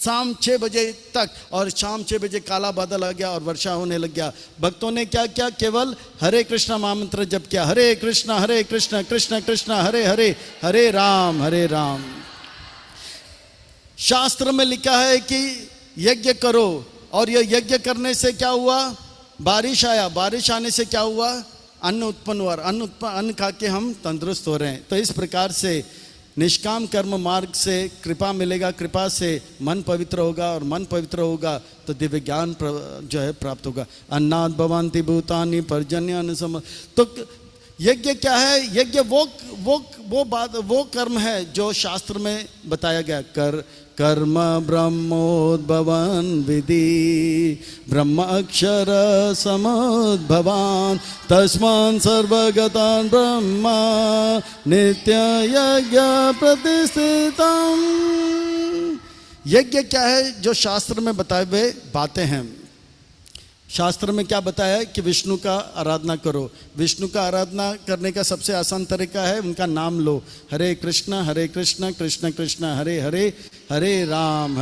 शाम 6 बजे तक, और शाम 6 बजे काला बादल आ गया और वर्षा होने लग गया। भक्तों ने क्या किया? केवल हरे कृष्ण महामंत्र जप किया, हरे कृष्ण कृष्ण कृष्ण हरे हरे, हरे राम। शास्त्र में लिखा है कि यज्ञ करो, और ये यज्ञ करने से क्या हुआ? बारिश आया, बारिश आने से क्या हुआ? अन्न उत्पन्न हुआ, अन्न खा के हम तंदुरुस्त हो रहे हैं। तो इस प्रकार से निष्काम कर्म मार्ग से कृपा मिलेगा, कृपा से मन पवित्र होगा, और मन पवित्र होगा तो दिव्य ज्ञान जो है प्राप्त होगा। अन्नाद भवन्ति भूतानि पर्जन्य सम। तो यज्ञ क्या है? यज्ञ वो कर्म है जो शास्त्र में बताया गया। कर्म ब्रह्मोद्भवन विधि, ब्रह्म अक्षर समुद्भवान, तस्मान् सर्वगतान् ब्रह्म नित्य यज्ञ प्रतिष्ठितम्। यज्ञ क्या है? जो शास्त्र में बताए हुए बातें हैं। शास्त्र में क्या बताया है? कि विष्णु का आराधना करो। विष्णु का आराधना करने का सबसे आसान तरीका है उनका नाम लो। हरे कृष्ण कृष्ण कृष्ण हरे हरे, हरे राम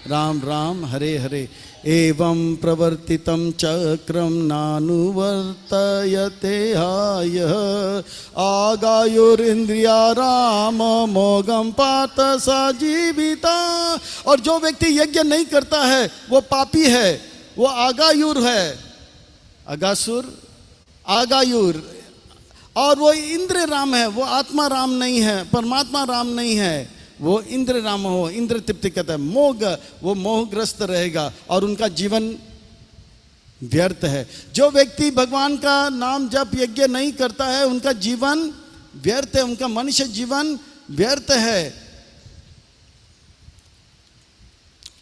राम राम हरे हरे। एवं प्रवर्तितं चक्रम नानुवर्तयते हायः, आगायुरिन्द्रिया राम मोगम पार्थ स जीविता। और जो व्यक्ति यज्ञ नहीं करता है वो पापी है, वो आगायुर है, आगायुर। और वो इंद्र राम है, वो आत्मा राम नहीं है, परमात्मा राम नहीं है, वो इंद्र राम हो। इंद्र तृप्ति कहता है। मोह, वो मोहग्रस्त रहेगा और उनका जीवन व्यर्थ है। जो व्यक्ति भगवान का नाम जप यज्ञ नहीं करता है उनका जीवन व्यर्थ है, उनका मनुष्य जीवन व्यर्थ है।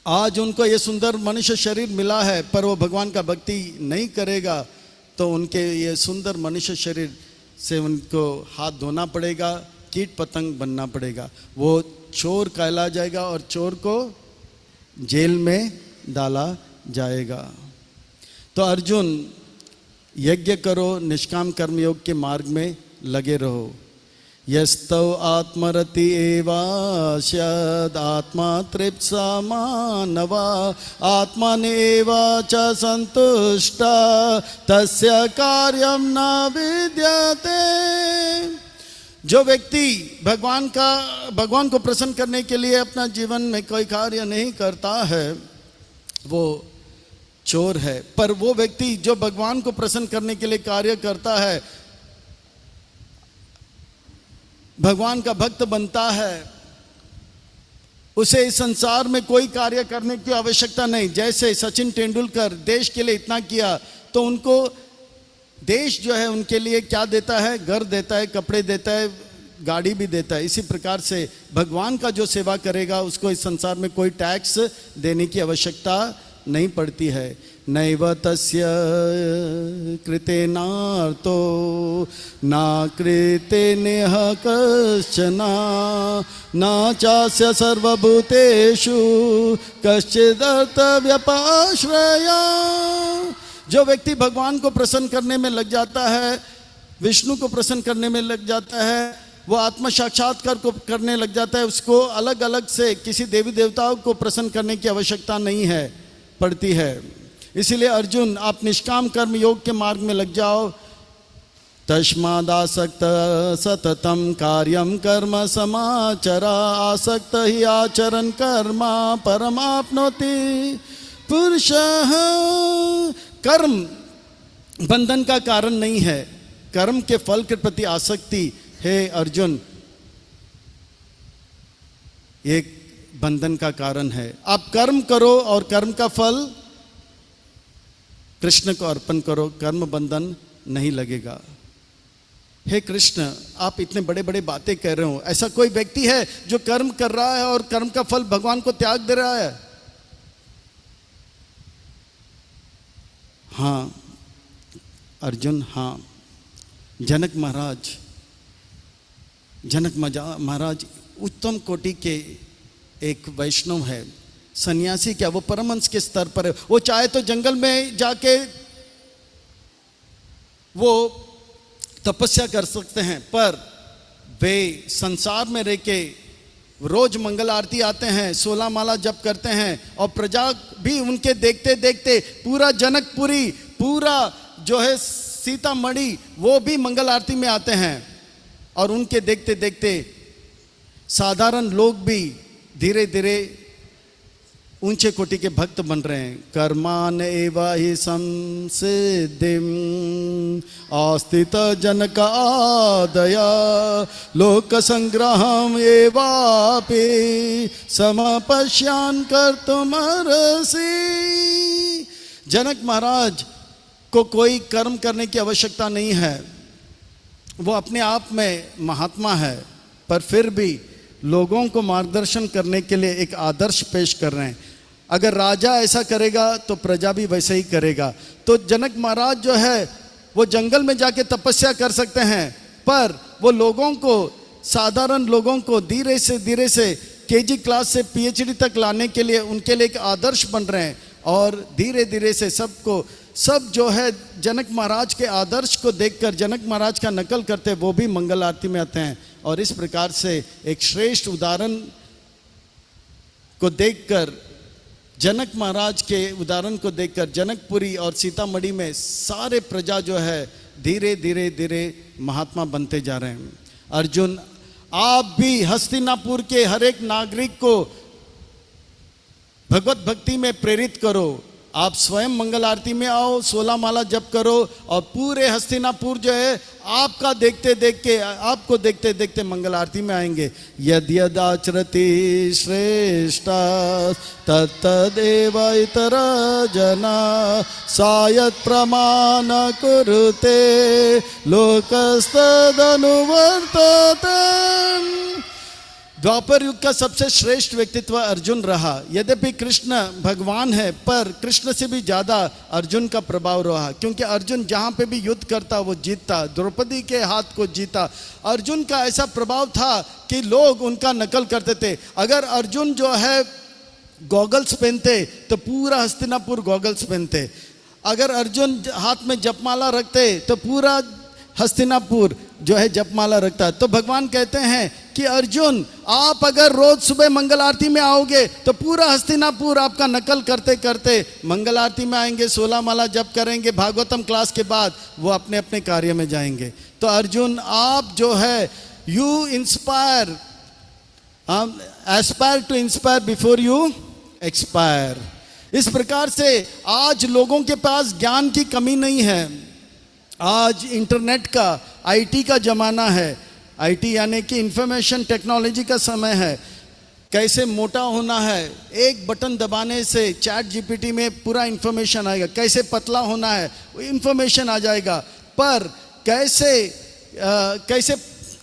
आज उनको ये सुंदर मनुष्य शरीर मिला है, पर वो भगवान का भक्ति नहीं करेगा तो उनके ये सुंदर मनुष्य शरीर से उनको हाथ धोना पड़ेगा, कीट पतंग बनना पड़ेगा। वो चोर कहला जाएगा और चोर को जेल में डाला जाएगा। तो अर्जुन, यज्ञ करो, निष्काम कर्मयोग के मार्ग में लगे रहो। यस्तौ आत्मरति एवास्यद् आत्मा तृप्सा मानवा, आत्मनेव च संतुष्टा तस्य कार्यं न विद्यते। जो व्यक्ति भगवान को प्रसन्न करने के लिए अपना जीवन में कोई कार्य नहीं करता है वो चोर है। पर वो व्यक्ति जो भगवान को प्रसन्न करने के लिए कार्य करता है, भगवान का भक्त बनता है, उसे इस संसार में कोई कार्य करने की आवश्यकता नहीं। जैसे सचिन तेंदुलकर देश के लिए इतना किया तो उनको देश जो है उनके लिए क्या देता है? घर देता है, कपड़े देता है, गाड़ी भी देता है। इसी प्रकार से भगवान का जो सेवा करेगा उसको इस संसार में कोई टैक्स देने की आवश्यकता नहीं पड़ती है। नैव तस्य कृतेनार्तो ना कृतेनेह कश्चन न चास्य सर्वभूतेषु कश्चिदर्थव्यपाश्रया। जो व्यक्ति भगवान को प्रसन्न करने में लग जाता है, विष्णु को प्रसन्न करने में लग जाता है, वो आत्म साक्षात्कार को करने लग जाता है, उसको अलग अलग से किसी देवी देवताओं को प्रसन्न करने की आवश्यकता नहीं है पड़ती है। इसीलिए अर्जुन, आप निष्काम कर्म योग के मार्ग में लग जाओ। तस्मादासक्त सततम कार्यम कर्म समाचरा, आसक्त ही आचरण कर्म परमाप्नोति पुरुषः। कर्म बंधन का कारण नहीं है, कर्म के फल के प्रति आसक्ति है अर्जुन, एक बंधन का कारण है। आप कर्म करो और कर्म का फल कृष्ण को अर्पण करो, कर्म बंधन नहीं लगेगा। हे कृष्ण, आप इतने बड़े बड़े बातें कह रहे हो, ऐसा कोई व्यक्ति है जो कर्म कर रहा है और कर्म का फल भगवान को त्याग दे रहा है? हाँ अर्जुन, हाँ। जनक महाराज उत्तम कोटि के एक वैष्णव है, सन्यासी। क्या वो परमहंस के स्तर पर है। वो चाहे तो जंगल में जाके वो तपस्या कर सकते हैं, पर वे संसार में रह के रोज मंगल आरती आते हैं, 16 माला जप करते हैं, और प्रजा भी उनके देखते देखते पूरा जनकपुरी, पूरा जो है सीतामढ़ी, वो भी मंगल आरती में आते हैं। और उनके देखते देखते साधारण लोग भी धीरे धीरे ऊंचे कोटि के भक्त बन रहे हैं। कर्मान एवा ही संसिद्धिम आस्थित जनक आदया लोक संग्रहम एवापि समपश्यान कर्तुमर्हसि। जनक महाराज को कोई कर्म करने की आवश्यकता नहीं है, वो अपने आप में महात्मा है, पर फिर भी लोगों को मार्गदर्शन करने के लिए एक आदर्श पेश कर रहे हैं। अगर राजा ऐसा करेगा तो प्रजा भी वैसे ही करेगा। तो जनक महाराज जो है वो जंगल में जाके तपस्या कर सकते हैं, पर वो लोगों को, साधारण लोगों को धीरे से केजी क्लास से पीएचडी तक लाने के लिए उनके लिए एक आदर्श बन रहे हैं। और धीरे धीरे से सब जो है जनक महाराज के आदर्श को देखकर जनक महाराज का नकल करते, वो भी मंगल आरती में आते हैं। और इस प्रकार से एक श्रेष्ठ उदाहरण को देखकर, जनक महाराज के उदाहरण को देखकर जनकपुरी और सीतामढ़ी में सारे प्रजा जो है धीरे धीरे महात्मा बनते जा रहे हैं। अर्जुन, आप भी हस्तिनापुर के हर एक नागरिक को भगवत भक्ति में प्रेरित करो। आप स्वयं मंगल आरती में आओ, 16 माला जप करो, और पूरे हस्तिनापुर जो है आपको देखते देखते मंगल आरती में आएंगे। यद्यदाचरति श्रेष्ठा तत्तदेव इतरा जना सायत् प्रमाण कुरुते लोकस्तदनुवर्तते। द्वापर युग का सबसे श्रेष्ठ व्यक्तित्व अर्जुन रहा। यद्यपि कृष्ण भगवान है, पर कृष्ण से भी ज़्यादा अर्जुन का प्रभाव रहा, क्योंकि अर्जुन जहाँ पे भी युद्ध करता वो जीतता, द्रौपदी के हाथ को जीता। अर्जुन का ऐसा प्रभाव था कि लोग उनका नकल करते थे। अगर अर्जुन जो है गॉगल्स पहनते तो पूरा हस्तिनापुर गॉगल्स पहनते। अगर अर्जुन हाथ में जपमाला रखते तो पूरा हस्तिनापुर जो है जपमाला रखता है। तो भगवान कहते हैं कि अर्जुन, आप अगर रोज सुबह मंगल आरती में आओगे तो पूरा हस्तिनापुर आपका नकल करते करते मंगल आरती में आएंगे, 16 माला जप करेंगे, भागवतम क्लास के बाद वो अपने अपने कार्य में जाएंगे। तो अर्जुन, आप जो है you inspire, aspire to inspire before you expire. इस प्रकार से आज लोगों के पास ज्ञान की कमी नहीं है। आज इंटरनेट का, आईटी का ज़माना है। आईटी यानी कि इंफॉर्मेशन टेक्नोलॉजी का समय है। कैसे मोटा होना है, एक बटन दबाने से चैट जीपीटी में पूरा इंफॉर्मेशन आएगा। कैसे पतला होना है, इंफॉर्मेशन आ जाएगा। पर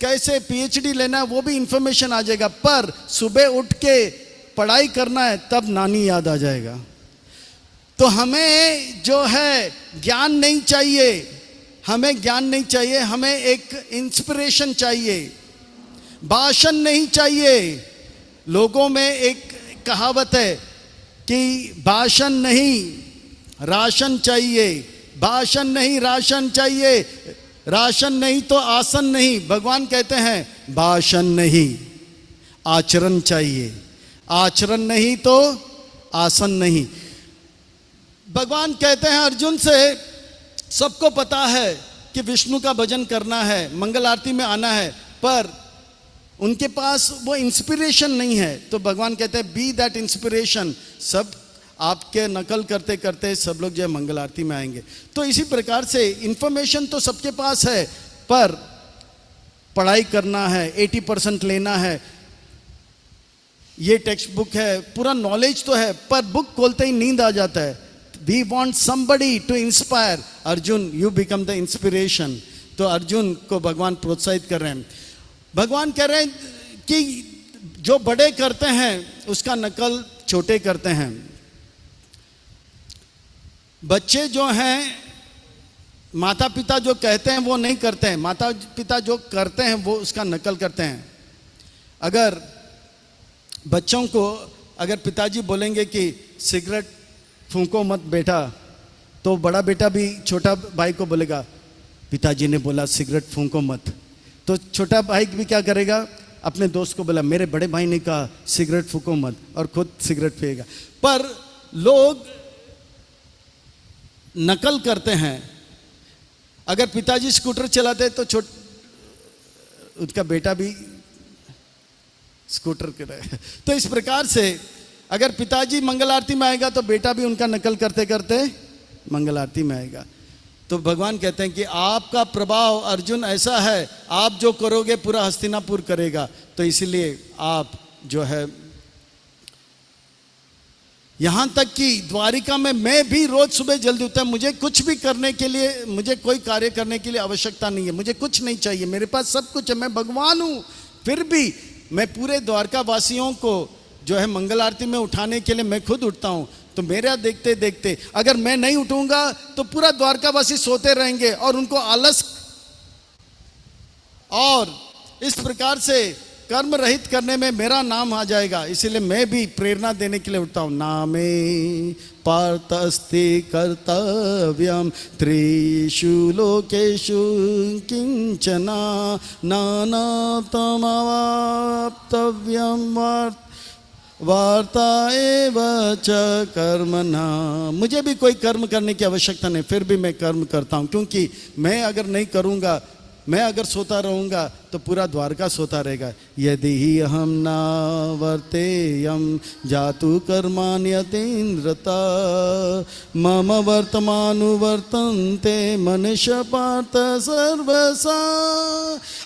कैसे पीएचडी लेना है, वो भी इंफॉर्मेशन आ जाएगा। पर सुबह उठ के पढ़ाई करना है, तब नानी याद आ जाएगा। तो हमें जो है ज्ञान नहीं चाहिए, हमें एक इंस्पिरेशन चाहिए, भाषण नहीं चाहिए। लोगों में एक कहावत है कि भाषण नहीं राशन चाहिए, भाषण नहीं राशन चाहिए, राशन नहीं तो आसन नहीं। भगवान कहते हैं भाषण नहीं आचरण चाहिए, आचरण नहीं तो आसन नहीं। भगवान कहते हैं अर्जुन से, सबको पता है कि विष्णु का भजन करना है, मंगल आरती में आना है, पर उनके पास वो इंस्पिरेशन नहीं है। तो भगवान कहते हैं बी दैट इंस्पिरेशन। सब आपके नकल करते करते सब लोग जो है मंगल आरती में आएंगे। तो इसी प्रकार से इंफॉर्मेशन तो सबके पास है, पर पढ़ाई करना है, 80% लेना है। ये टेक्स्ट बुक है, पूरा नॉलेज तो है, पर बुक खोलते ही नींद आ जाता है। We want somebody to inspire. Arjun, you become the inspiration. तो अर्जुन को भगवान प्रोत्साहित कर रहे हैं। भगवान कह रहे हैं कि जो बड़े करते हैं उसका नकल छोटे करते हैं। बच्चे जो हैं, माता पिता जो कहते हैं वो नहीं करते हैं, माता पिता जो करते हैं वो उसका नकल करते हैं। अगर बच्चों को अगर पिताजी बोलेंगे कि सिगरेट फूंको मत बेटा, तो बड़ा बेटा भी छोटा भाई को बोलेगा पिताजी ने बोला सिगरेट फूंको मत। तो छोटा भाई भी क्या करेगा, अपने दोस्त को बोला मेरे बड़े भाई ने कहा सिगरेट फूंको मत, और खुद सिगरेट पिएगा। पर लोग नकल करते हैं। अगर पिताजी स्कूटर चलाते तो उनका बेटा भी स्कूटर करे। तो इस प्रकार से अगर पिताजी मंगल आरती में आएगा तो बेटा भी उनका नकल करते करते मंगल आरती में आएगा। तो भगवान कहते हैं कि आपका प्रभाव अर्जुन ऐसा है, आप जो करोगे पूरा हस्तिनापुर करेगा। तो इसलिए आप जो है, यहां तक कि द्वारिका में मैं भी रोज सुबह जल्दी उठता हूं। मुझे कुछ भी करने के लिए, मुझे कोई कार्य करने के लिए आवश्यकता नहीं है, मुझे कुछ नहीं चाहिए, मेरे पास सब कुछ है, मैं भगवान हूं। फिर भी मैं पूरे द्वारका वासियों को जो है मंगल आरती में उठाने के लिए मैं खुद उठता हूं। तो मेरा देखते देखते अगर मैं नहीं उठूंगा तो पूरा द्वारकावासी सोते रहेंगे और उनको आलस, और इस प्रकार से कर्म रहित करने में मेरा नाम आ जाएगा। इसीलिए मैं भी प्रेरणा देने के लिए उठता हूं। नामे पार्थस्ति कर्तव्यम त्रिषु लोकेषु किंचना नानातमवाप्तव्यम वार्ता एव च कर्मणा। मुझे भी कोई कर्म करने की आवश्यकता नहीं, फिर भी मैं कर्म करता हूं, क्योंकि मैं अगर नहीं करूंगा, मैं अगर सोता रहूंगा तो पूरा द्वारका सोता रहेगा। यदि ही हम ना वर्तेयम जातु कर्माण्यतीन्द्रता मम वर्तमानुवर्तन्ते मनुष्य पार्थ सर्वसा।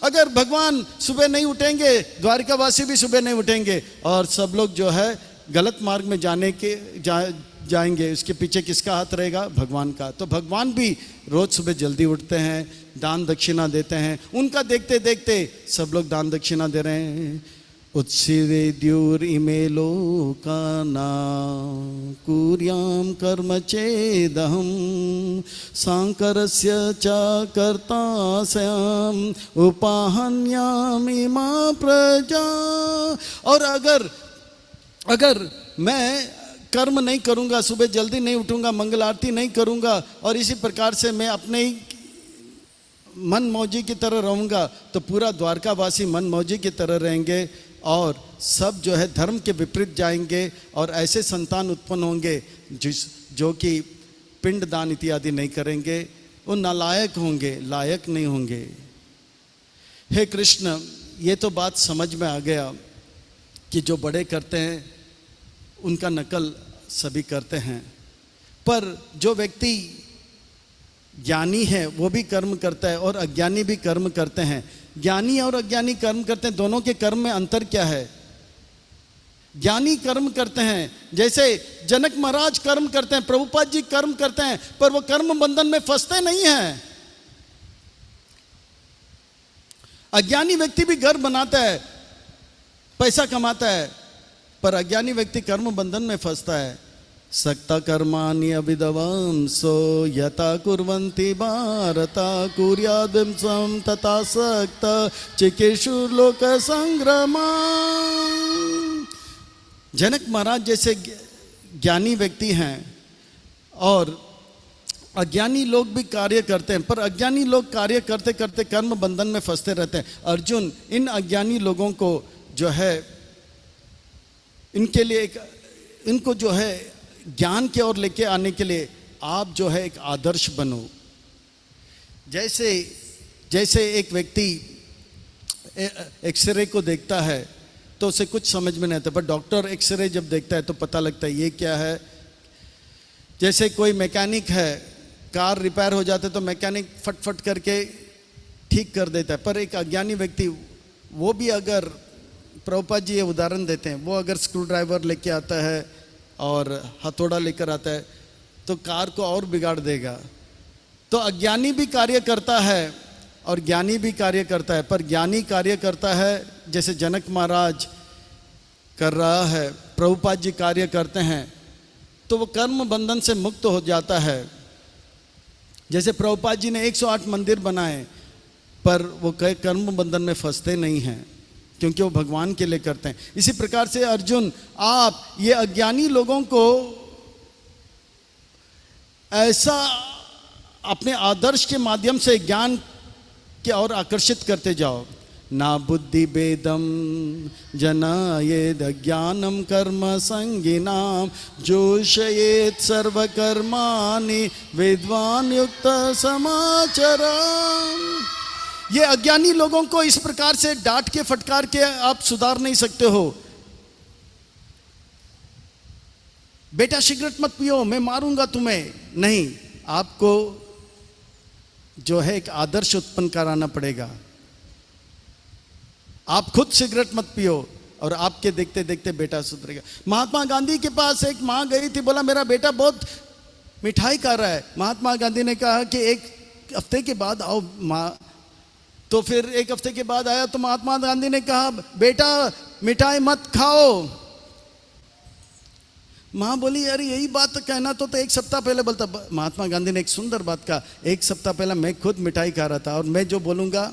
अगर भगवान सुबह नहीं उठेंगे, द्वारकावासी भी सुबह नहीं उठेंगे और सब लोग जो है गलत मार्ग में जाएंगे। उसके पीछे किसका हाथ रहेगा? भगवान का। तो भगवान भी रोज सुबह जल्दी उठते हैं, दान दक्षिणा देते हैं। उनका देखते देखते सब लोग दान दक्षिणा दे रहे हैं। उत्सिवे द्युर इमे लोकाना कुर्याम कर्म चेदहम सांकरस्य च कर्तास्याम उपाहन्याम इमा प्रजा। और अगर मैं कर्म नहीं करूंगा, सुबह जल्दी नहीं उठूंगा, मंगल आरती नहीं करूंगा और इसी प्रकार से मैं अपने ही मन मौजी की तरह रहूंगा, तो पूरा द्वारकावासी मन मौजी की तरह रहेंगे और सब जो है धर्म के विपरीत जाएंगे और ऐसे संतान उत्पन्न होंगे जो कि पिंड दान इत्यादि नहीं करेंगे। वो नालायक होंगे, लायक नहीं होंगे। हे कृष्ण, ये तो बात समझ में आ गया कि जो बड़े करते हैं उनका नकल सभी करते हैं, पर जो व्यक्ति ज्ञानी है वो भी कर्म करता है और अज्ञानी भी कर्म करते हैं। ज्ञानी और अज्ञानी कर्म करते हैं, दोनों के कर्म में अंतर क्या है? ज्ञानी कर्म करते हैं, जैसे जनक महाराज कर्म करते हैं, प्रभुपाद जी कर्म करते हैं, पर वो कर्म बंधन में फंसते नहीं हैं। अज्ञानी व्यक्ति भी घर बनाता है, पैसा कमाता है, पर अज्ञानी व्यक्ति कर्म बंधन में फंसता है। सक्ता कर्माणि अविद्वांसो यथा कुर्वन्ति भारता कुर्याद्विंसं तथा सक्ता चिकीर्षु लोक संग्रमा। जनक महाराज जैसे ज्ञानी व्यक्ति हैं और अज्ञानी लोग भी कार्य करते हैं, पर अज्ञानी लोग कार्य करते करते कर्म बंधन में फंसते रहते हैं। अर्जुन, इन अज्ञानी लोगों को जो है, इनके लिए इनको जो है ज्ञान की ओर लेके आने के लिए आप जो है एक आदर्श बनो। जैसे एक व्यक्ति एक्सरे को देखता है तो उसे कुछ समझ में नहीं आता, पर डॉक्टर एक्सरे जब देखता है तो पता लगता है ये क्या है। जैसे कोई मैकेनिक है, कार रिपेयर हो जाता है तो मैकेनिक फट करके ठीक कर देता है, पर एक अज्ञानी व्यक्ति वो भी, अगर प्रभुपाद जी ये उदाहरण देते हैं, वो अगर स्क्रू ड्राइवर लेके आता है और हथौड़ा लेकर आता है तो कार को और बिगाड़ देगा। तो अज्ञानी भी कार्य करता है और ज्ञानी भी कार्य करता है, पर ज्ञानी कार्य करता है जैसे जनक महाराज कर रहा है, प्रभुपाद जी कार्य करते हैं, तो वो कर्म बंधन से मुक्त हो जाता है। जैसे प्रभुपाद जी ने 108 मंदिर बनाए, पर वो कई कर्म बंधन में फंसते नहीं हैं, क्योंकि वो भगवान के लिए करते हैं। इसी प्रकार से अर्जुन, आप ये अज्ञानी लोगों को ऐसा अपने आदर्श के माध्यम से ज्ञान के और आकर्षित करते जाओ। ना बुद्धि भेदम जनायेद ज्ञानम कर्म संगिनाम जोशयेत सर्वकर्माणि विद्वान युक्त समाचरम। ये अज्ञानी लोगों को इस प्रकार से डांट के फटकार के आप सुधार नहीं सकते हो। बेटा सिगरेट मत पियो, मैं मारूंगा तुम्हें, नहीं, आपको जो है एक आदर्श उत्पन्न कराना पड़ेगा। आप खुद सिगरेट मत पियो और आपके देखते देखते बेटा सुधरेगा। महात्मा गांधी के पास एक माँ गई थी, बोला मेरा बेटा बहुत मिठाई खा रहा है। महात्मा गांधी ने कहा कि एक हफ्ते के बाद आओ माँ। तो फिर एक हफ्ते के बाद आया तो महात्मा गांधी ने कहा बेटा मिठाई मत खाओ। माँ बोली अरे यही बात कहना तो एक सप्ताह पहले बोलता। महात्मा गांधी ने एक सुंदर बात कहा, एक सप्ताह पहले मैं खुद मिठाई खा रहा था और मैं जो बोलूँगा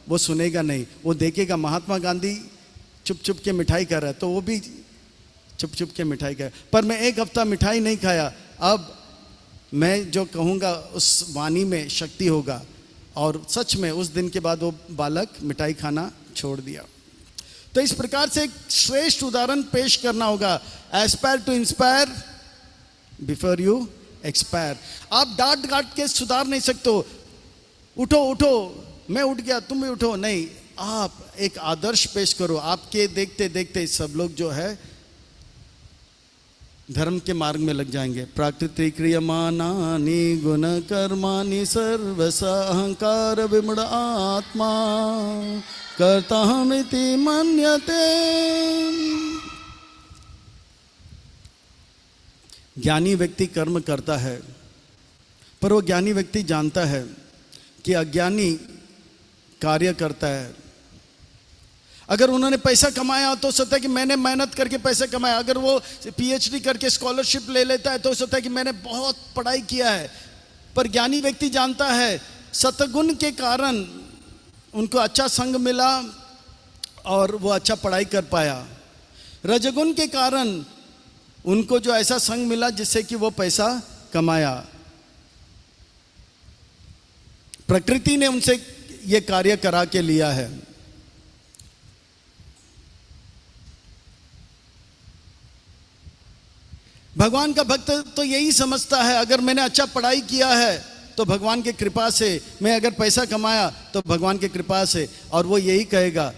वो सुनेगा नहीं, वो देखेगा महात्मा गांधी चुप चुप के मिठाई खा रहा है तो वो भी चुप चुप के मिठाई खाया। पर मैं एक हफ्ता मिठाई नहीं खाया, अब मैं जो कहूँगा उस वाणी में शक्ति होगा। और सच में उस दिन के बाद वो बालक मिठाई खाना छोड़ दिया। तो इस प्रकार से एक श्रेष्ठ उदाहरण पेश करना होगा। Aspire to inspire before you expire. आप डांट डांट के सुधार नहीं सकते हो, उठो उठो मैं उठ गया तुम भी उठो, नहीं, आप एक आदर्श पेश करो। आपके देखते देखते सब लोग जो है धर्म के मार्ग में लग जाएंगे। प्राकृतिक क्रियमानानि गुण कर्माणि सर्वश अहंकार विमूढ़ आत्मा कर्ताहमिति मन्यते। ज्ञानी व्यक्ति कर्म करता है, पर वो ज्ञानी व्यक्ति जानता है कि अज्ञानी कार्य करता है। अगर उन्होंने पैसा कमाया तो सोचता है कि मैंने मेहनत करके पैसे कमाया। अगर वो पीएचडी करके स्कॉलरशिप ले लेता है तो सोचता है कि मैंने बहुत पढ़ाई किया है। पर ज्ञानी व्यक्ति जानता है सतगुण के कारण उनको अच्छा संग मिला और वो अच्छा पढ़ाई कर पाया। रजगुण के कारण उनको जो ऐसा संग मिला जिससे कि वो पैसा कमाया। प्रकृति ने उनसे ये कार्य करा के लिया है। भगवान का भक्त तो यही समझता है अगर मैंने अच्छा पढ़ाई किया है तो भगवान की कृपा से, मैं अगर पैसा कमाया तो भगवान की कृपा से, और वो यही कहेगा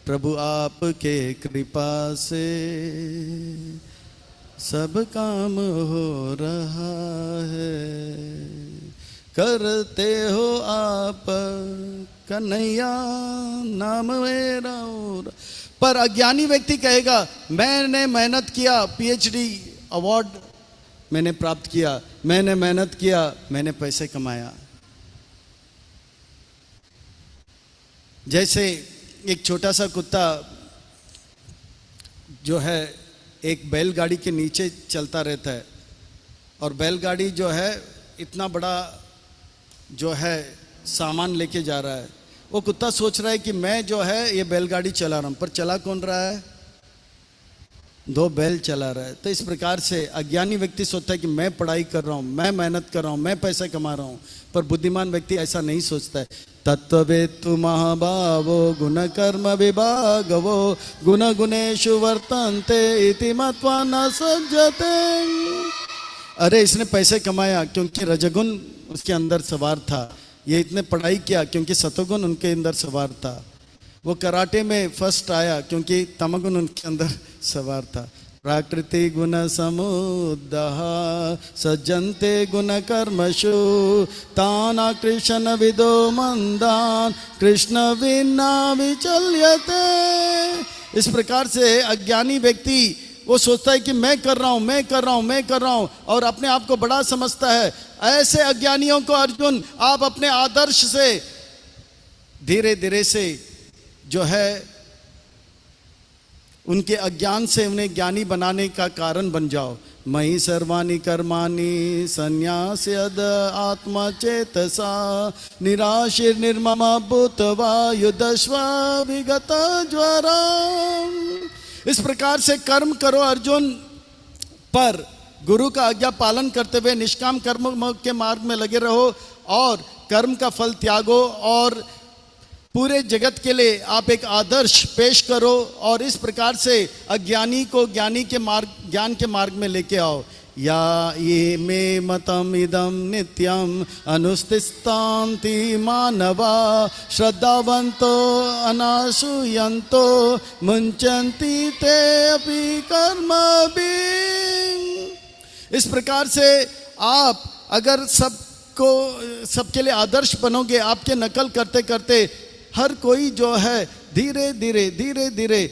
प्रभु आपके कृपा से सब काम हो रहा है, करते हो आप कन्हैया नाम मेरा। पर अज्ञानी व्यक्ति कहेगा मैंने मेहनत किया, पीएचडी अवार्ड मैंने प्राप्त किया, मैंने मेहनत किया, मैंने पैसे कमाया। जैसे एक छोटा सा कुत्ता जो है एक बैलगाड़ी के नीचे चलता रहता है और बैलगाड़ी जो है इतना बड़ा जो है सामान लेके जा रहा है। वो कुत्ता सोच रहा है कि मैं जो है ये बैलगाड़ी चला रहा हूँ, पर चला कौन रहा है? दो बैल चला रहा है। तो इस प्रकार से अज्ञानी व्यक्ति सोचता है कि मैं पढ़ाई कर रहा हूँ, मैं मेहनत कर रहा हूँ, मैं पैसा कमा रहा हूँ। पर बुद्धिमान व्यक्ति ऐसा नहीं सोचता है। तत्त्ववेत्तु महाभावो गुण कर्म विभागवो गुण गुणेषु वर्तन्ते इति मत्वा न सज्जते। अरे इसने पैसे कमाया क्योंकि रजगुण उसके अंदर सवार था, ये इतने पढ़ाई किया क्योंकि सतोगुण उनके अंदर सवार था, वो कराटे में फर्स्ट आया क्योंकि तमगुण उनके अंदर सवार था। प्राकृति गुण समुद्दः सज्जन्ते गुण कर्मषु ताना कृष्ण विदो मंदान कृष्ण विना विचल्यते। इस प्रकार से अज्ञानी व्यक्ति वो सोचता है कि मैं कर रहा हूँ, मैं कर रहा हूँ, मैं कर रहा हूँ, और अपने आप को बड़ा समझता है। ऐसे अज्ञानियों को अर्जुन आप अपने आदर्श से धीरे धीरे से जो है उनके अज्ञान से उन्हें ज्ञानी बनाने का कारण बन जाओ। मयि सर्वाणि कर्माणि संन्यास्यद आत्मा चेतसा निराशीर निर्मम भूत्वा युद्धस्व विगत ज्वरा। इस प्रकार से कर्म करो अर्जुन, पर गुरु का आज्ञा पालन करते हुए निष्काम कर्म के मार्ग में लगे रहो और कर्म का फल त्यागो और पूरे जगत के लिए आप एक आदर्श पेश करो और इस प्रकार से अज्ञानी को ज्ञानी के मार्ग, ज्ञान के मार्ग में लेके आओ। या ये मे मतम इदम नित्यम अनुस्तिष्ठान्ति मानवा श्रद्धावंतो अनासूयन्तो मुंचन्ति ते अपि कर्मभिः। इस प्रकार से आप अगर सबके लिए आदर्श बनोगे, आपके नकल करते करते हर कोई जो है धीरे धीरे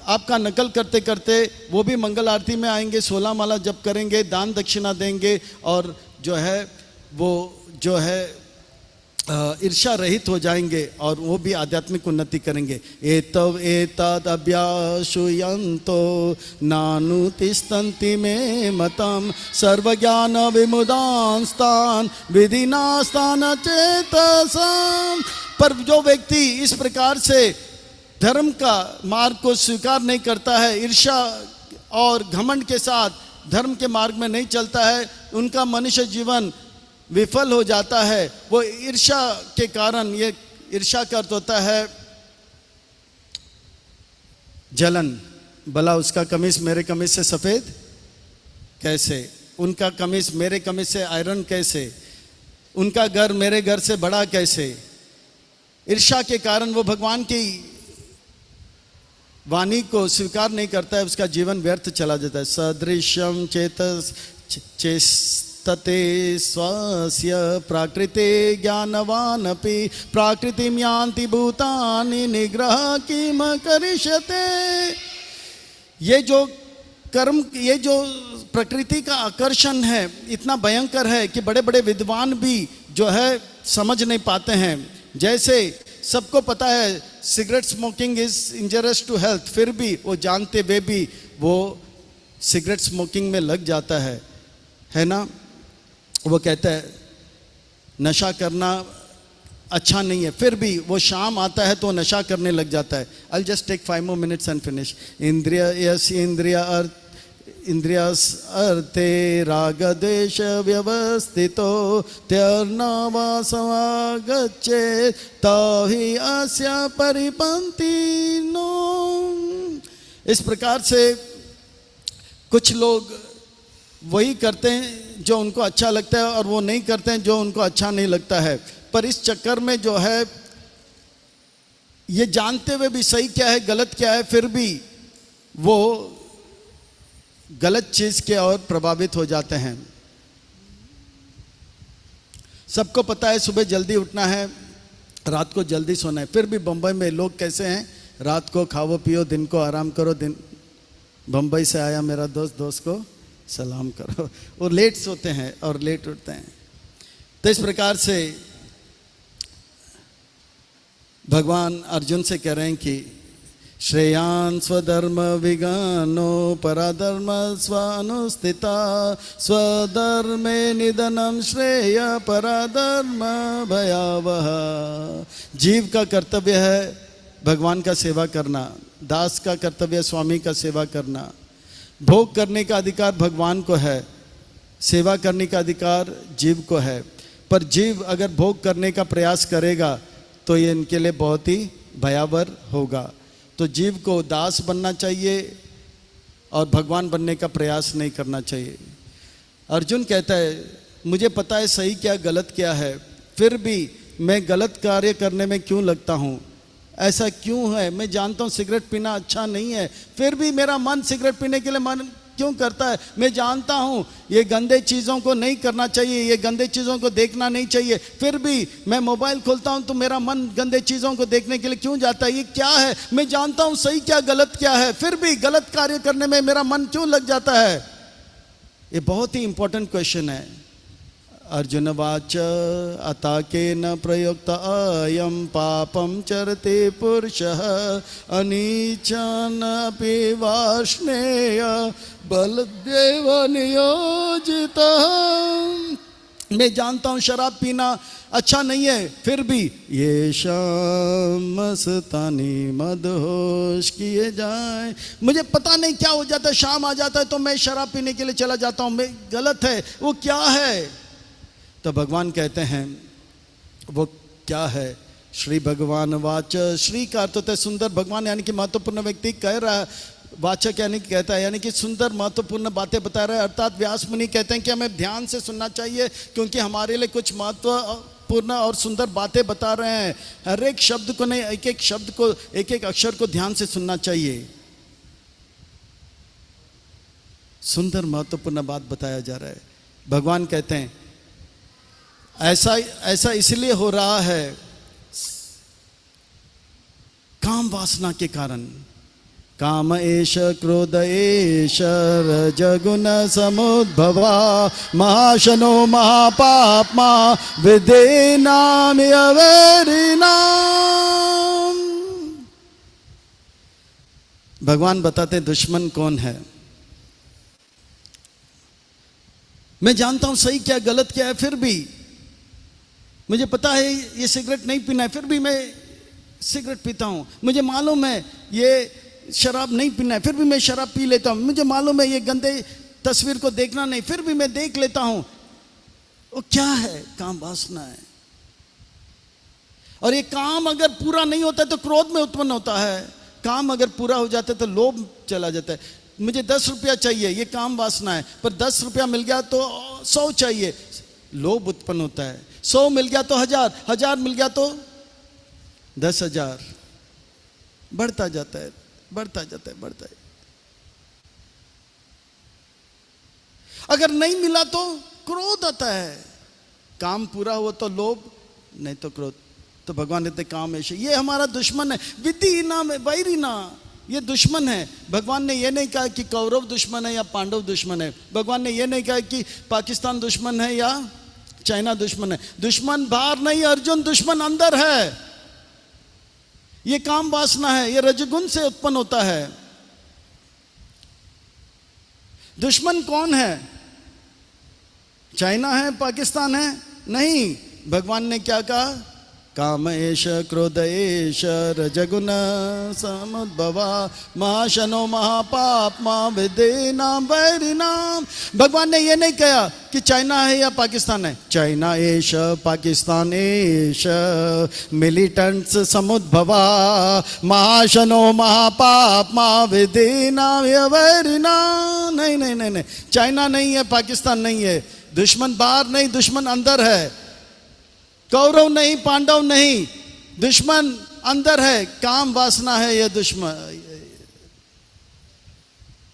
आपका नकल करते करते वो भी मंगल आरती में आएंगे, 16 माला जप करेंगे, दान दक्षिणा देंगे और जो है वो जो है ईर्ष्या रहित हो जाएंगे और वो भी आध्यात्मिक उन्नति करेंगे। एतव एतद अभ्यासुयन्तो नानुतिष्ठन्ति मे मतम सर्वज्ञान विमुदांस्तान विधिनास्तान चेतसम। पर जो व्यक्ति इस प्रकार से धर्म का मार्ग को स्वीकार नहीं करता है, ईर्ष्या और घमंड के साथ धर्म के मार्ग में नहीं चलता है, उनका मनुष्य जीवन विफल हो जाता है। वो ईर्ष्या के कारण, ये ईर्ष्या का अर्थ होता है जलन। भला उसका कमीज मेरे कमीज से सफेद कैसे, उनका कमीज मेरे कमीज से आयरन कैसे, उनका घर मेरे घर से बड़ा कैसे। ईर्ष्या के कारण वो भगवान की वाणी को स्वीकार नहीं करता है, उसका जीवन व्यर्थ चला जाता है। सदृश्यम चेतते स्वस्य प्राकृते ज्ञानवानपि प्राकृतिम यान्ति भूतानि निग्रह किम करिष्यते। ये जो कर्म, ये जो प्रकृति का आकर्षण है इतना भयंकर है कि बड़े बड़े विद्वान भी जो है समझ नहीं पाते हैं। जैसे सबको पता है cigarette smoking is injurious to health, फिर भी वो जानते हुए भी वो सिगरेट स्मोकिंग में लग जाता है ना। वो कहता है नशा करना अच्छा नहीं है, फिर भी वो शाम आता है तो नशा करने लग जाता है। I just take 5 more minutes and finish। इंद्रियस अर्थे राग द्वेष व्यवस्थितो त्यर्नवासमागच्छे तहि अस्य परिपन्ति नो। इस प्रकार से कुछ लोग वही करते हैं जो उनको अच्छा लगता है और वो नहीं करते हैं जो उनको अच्छा नहीं लगता है। पर इस चक्कर में जो है ये जानते हुए भी सही क्या है गलत क्या है, फिर भी वो गलत चीज के और प्रभावित हो जाते हैं। सबको पता है सुबह जल्दी उठना है, रात को जल्दी सोना है, फिर भी बंबई में लोग कैसे हैं, रात को खाओ पियो, दिन को आराम करो। दिन बंबई से आया मेरा दोस्त को सलाम करो। वो लेट सोते हैं और लेट उठते हैं। तो इस प्रकार से भगवान अर्जुन से कह रहे हैं कि श्रेयान स्वधर्म विगानो पराधर्म स्वानुस्थिता स्वधर्मे निधनम श्रेय पराधर्म भयावह। जीव का कर्तव्य है भगवान का सेवा करना, दास का कर्तव्य स्वामी का सेवा करना। भोग करने का अधिकार भगवान को है, सेवा करने का अधिकार जीव को है। पर जीव अगर भोग करने का प्रयास करेगा तो ये इनके लिए बहुत ही भयावह होगा। तो जीव को दास बनना चाहिए और भगवान बनने का प्रयास नहीं करना चाहिए। अर्जुन कहता है मुझे पता है सही क्या गलत क्या है, फिर भी मैं गलत कार्य करने में क्यों लगता हूँ, ऐसा क्यों है। मैं जानता हूँ सिगरेट पीना अच्छा नहीं है, फिर भी मेरा मन सिगरेट पीने के लिए मन क्यों करता है। मैं जानता हूँ ये गंदे चीज़ों को नहीं करना चाहिए, ये गंदे चीज़ों को देखना नहीं चाहिए, फिर भी मैं मोबाइल खोलता हूँ तो मेरा मन गंदे चीज़ों को देखने के लिए क्यों जाता है। ये क्या है, मैं जानता हूँ सही क्या गलत क्या है, फिर भी गलत कार्य करने में मेरा मन क्यों लग जाता है। ये बहुत ही इंपॉर्टेंट क्वेश्चन है। अर्जुन वाच अताके न प्रयुक्त अयम पापम चरते पुरुषः अनीचन अपि वाष्णेय बलदेव नियोजित। मैं जानता हूँ शराब पीना अच्छा नहीं है, फिर भी ये मस्तानी मदहोश किए जाए। मुझे पता नहीं क्या हो जाता है, शाम आ जाता है तो मैं शराब पीने के लिए चला जाता हूँ। मैं गलत है, वो क्या है। तो भगवान कहते हैं वो क्या है। श्री भगवान वाच, श्री का अर्थ होता है सुंदर, भगवान यानी कि महत्वपूर्ण व्यक्ति कह रहा है, वाचक यानी कि कहता है, यानी कि सुंदर महत्वपूर्ण बातें बता रहा है। अर्थात व्यास मुनि कहते हैं कि हमें ध्यान से सुनना चाहिए क्योंकि हमारे लिए कुछ महत्वपूर्ण और सुंदर बातें बता रहे हैं। हर एक शब्द को नहीं, एक एक शब्द को, एक एक अक्षर को ध्यान से सुनना चाहिए। सुंदर महत्वपूर्ण बात बताया जा रहा है। भगवान कहते हैं ऐसा ऐसा इसलिए हो रहा है काम वासना के कारण। काम एष क्रोध एष रजगुण समुद्भवा महाशनो महापाप्मा विदेनाम अवैरिणाम। भगवान बताते दुश्मन कौन है। मैं जानता हूं सही क्या गलत क्या है, फिर भी मुझे पता है ये सिगरेट नहीं पीना है, फिर भी मैं सिगरेट पीता हूं। मुझे मालूम है ये शराब नहीं पीना है, फिर भी मैं शराब पी लेता हूं। मुझे मालूम है ये गंदे तस्वीर को देखना नहीं, फिर भी मैं देख लेता हूं। वो क्या है? काम वासना है। और ये काम अगर पूरा नहीं होता है तो क्रोध में उत्पन्न होता है। काम अगर पूरा हो जाता है तो लोभ चला जाता है। मुझे 10 रुपया चाहिए, ये काम वासना है, पर 10 रुपया मिल गया तो 100 चाहिए, लोभ उत्पन्न होता है। 100 मिल गया तो 1000, 1000 मिल गया तो 10,000, बढ़ता जाता है, बढ़ता जाता है, बढ़ता है। अगर नहीं मिला तो क्रोध आता है। काम पूरा हुआ तो लोभ, नहीं तो क्रोध। तो भगवान कहते काम ऐसे, ये हमारा दुश्मन है। विधि ना में वैरी ना, ये दुश्मन है। भगवान ने ये नहीं कहा कि कौरव दुश्मन है या पांडव दुश्मन है। भगवान ने ये नहीं कहा कि पाकिस्तान दुश्मन है या चाइना दुश्मन है। दुश्मन बाहर नहीं, अर्जुन दुश्मन अंदर है। ये काम वासना है, ये रजगुण से उत्पन्न होता है। दुश्मन कौन है? चाइना है, पाकिस्तान है? नहीं। भगवान ने क्या कहा? काम एष क्रोध एष रजगुण समुद्भवा महाशनो महापाप्मा विदेनाम वैरिणाम। भगवान ने ये नहीं कहा कि चाइना है या पाकिस्तान है। चाइना एष पाकिस्तान एष मिलिटेंट्स समुद्भवा महाशनो महापाप्मा विदेनाम वैरिणाम। नहीं नहीं नहीं नहीं, चाइना नहीं है, पाकिस्तान नहीं है। दुश्मन बाहर नहीं, दुश्मन अंदर है। कौरव नहीं, पांडव नहीं, दुश्मन अंदर है। काम वासना है यह दुश्मन,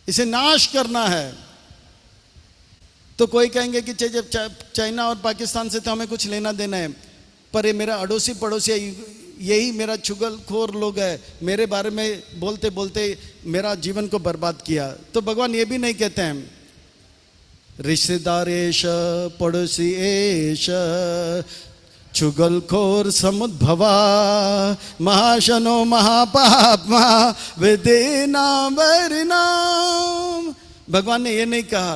इसे नाश करना है। तो कोई कहेंगे कि जब चाइना और पाकिस्तान से तो हमें कुछ लेना देना है, पर ये मेरा अड़ोसी पड़ोसी, यही मेरा चुगलखोर लोग है, मेरे बारे में बोलते बोलते मेरा जीवन को बर्बाद किया। तो भगवान ये भी नहीं कहते हैं रिश्तेदार एश पड़ोसी एश चुगलखोर समुद्भवा महाशनो महापाप्मा विदेनाम वैरिणाम। भगवान ने ये नहीं कहा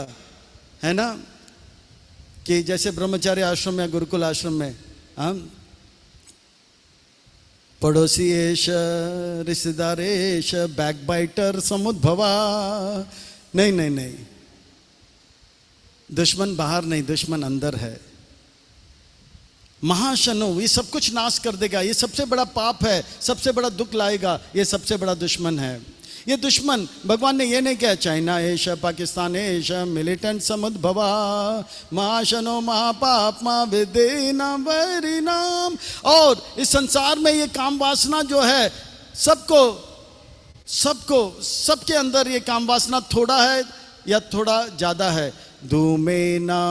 है ना कि जैसे ब्रह्मचार्य आश्रम या गुरुकुल आश्रम में हम पड़ोसी एश रिश्तेदार एश बैकबाइटर समुद्भवा। नहीं नहीं नहीं, दुश्मन बाहर नहीं, दुश्मन अंदर है। महाशनो, ये सब कुछ नाश कर देगा, ये सबसे बड़ा पाप है, सबसे बड़ा दुख लाएगा, ये सबसे बड़ा दुश्मन है। ये दुश्मन, भगवान ने ये नहीं कहा चाइना एश पाकिस्तान एश मिलिटेंट समुद्भवा महाशनो महापाप्मा विदेनाम वैरिणाम। और इस संसार में ये काम वासना जो है सबको सबको सबके अंदर ये काम वासना थोड़ा है या थोड़ा ज्यादा है। धूमेना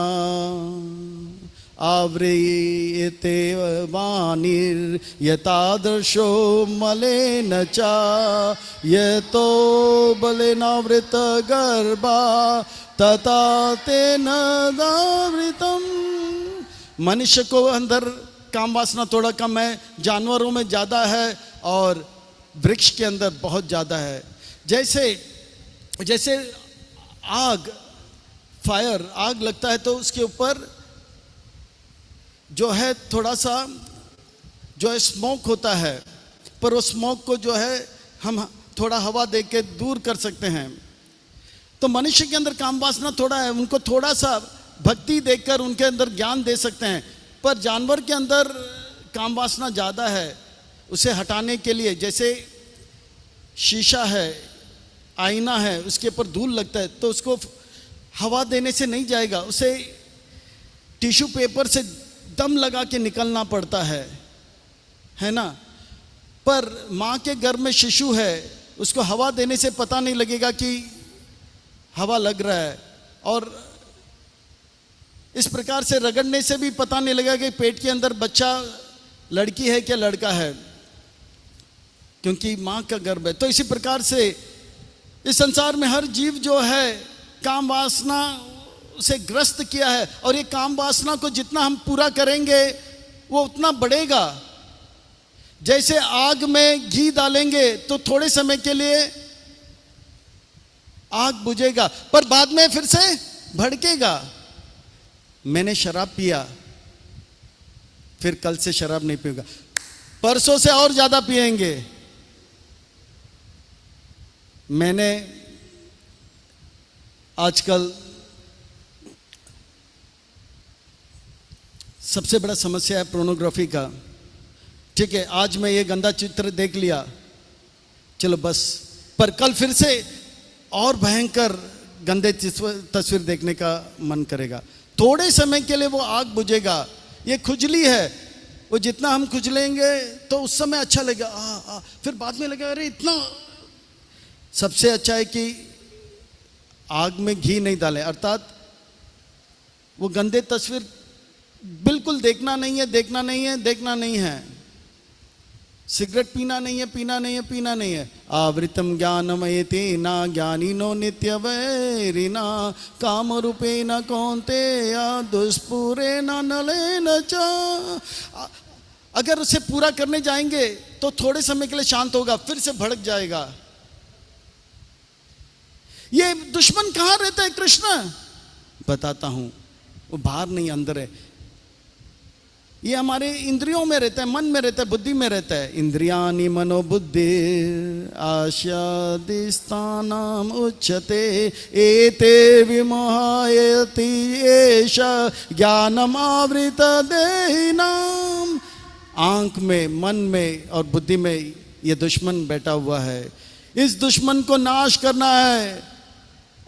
आवृयते वाणिर् यतादृशो मलेन च यतो बलेनावृत गर्भा तथा तेन दावृतम। मनुष्य को अंदर काम वासना थोड़ा कम है, जानवरों में ज़्यादा है और वृक्ष के अंदर बहुत ज़्यादा है। जैसे जैसे आग, फायर, आग लगता है तो उसके ऊपर जो है थोड़ा सा जो है स्मोक होता है, पर वो स्मोक को जो है हम थोड़ा हवा दे के दूर कर सकते हैं। तो मनुष्य के अंदर काम वासना थोड़ा है, उनको थोड़ा सा भक्ति देकर उनके अंदर ज्ञान दे सकते हैं, पर जानवर के अंदर काम वासना ज़्यादा है। उसे हटाने के लिए, जैसे शीशा है, आईना है, उसके ऊपर धूल लगता है तो उसको हवा देने से नहीं जाएगा, उसे टिश्यू पेपर से दम लगा के निकलना पड़ता है ना। पर माँ के गर्भ में शिशु है, उसको हवा देने से पता नहीं लगेगा कि हवा लग रहा है, और इस प्रकार से रगड़ने से भी पता नहीं लगा कि पेट के अंदर बच्चा लड़की है क्या लड़का है, क्योंकि मां का गर्भ है। तो इसी प्रकार से इस संसार में हर जीव जो है काम वासना से ग्रस्त किया है, और ये काम वासना को जितना हम पूरा करेंगे वो उतना बढ़ेगा। जैसे आग में घी डालेंगे तो थोड़े समय के लिए आग बुझेगा, पर बाद में फिर से भड़केगा। मैंने शराब पिया, फिर कल से शराब नहीं पीऊंगा, परसों से और ज्यादा पिएंगे। मैंने आजकल सबसे बड़ा समस्या है पोर्नोग्राफी का। ठीक है, आज मैं ये गंदा चित्र देख लिया, चलो बस, पर कल फिर से और भयंकर गंदे तस्वीर देखने का मन करेगा। थोड़े समय के लिए वो आग बुझेगा। ये खुजली है, वो जितना हम खुजलेंगे तो उस समय अच्छा लगेगा, फिर बाद में लगेगा अरे इतना। सबसे अच्छा है कि आग में घी नहीं डालें, अर्थात वो गंदे तस्वीर बिल्कुल देखना नहीं है, देखना नहीं है, देखना नहीं है। सिगरेट पीना नहीं है, पीना नहीं है, पीना नहीं है। आवृतम ज्ञानमयते ना ज्ञानिनो नित्य वैरिना काम रूपे न कौनते या दुष्पूरे न नले न चा। अगर उसे पूरा करने जाएंगे तो थोड़े समय के लिए शांत होगा, फिर से भड़क जाएगा। ये दुश्मन कहां रहता है कृष्ण? बताता हूं, वो बाहर नहीं अंदर है। ये हमारे इंद्रियों में रहता है, मन में रहता है, बुद्धि में रहता है। इंद्रियाणि मनोबुद्धि आस्यादिस्थानम उच्यते एते विमोहयति एष ज्ञानम आवृत देहिनाम। आंख में, मन में और बुद्धि में ये दुश्मन बैठा हुआ है। इस दुश्मन को नाश करना है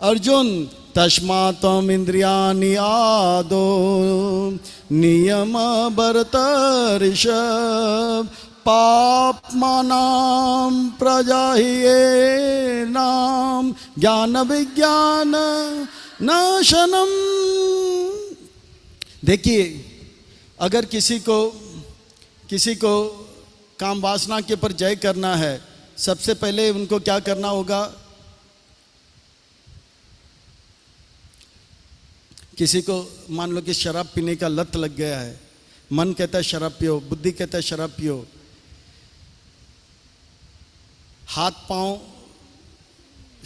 अर्जुन। तस्मात्म इंद्रियाणि आदो नियम भरतर्षभ पापमानां प्रजाहिये नाम ज्ञान विज्ञान नाशनम। देखिए, अगर किसी को काम वासना के ऊपर जय करना है, सबसे पहले उनको क्या करना होगा? किसी को मान लो कि शराब पीने का लत लग गया है, मन कहता है शराब पियो, बुद्धि कहता है शराब पियो, हाथ पांव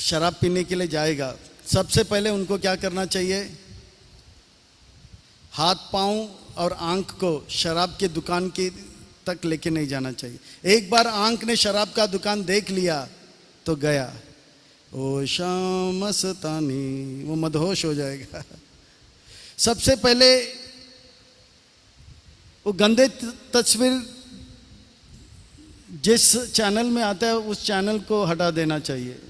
शराब पीने के लिए जाएगा। सबसे पहले उनको क्या करना चाहिए? हाथ पांव और आंख को शराब की दुकान की तक लेके नहीं जाना चाहिए। एक बार आंख ने शराब का दुकान देख लिया तो गया, ओ शाम मस्तानी, वो मदहोश हो जाएगा। सबसे पहले वो गंदे तस्वीर जिस चैनल में आता है उस चैनल को हटा देना चाहिए।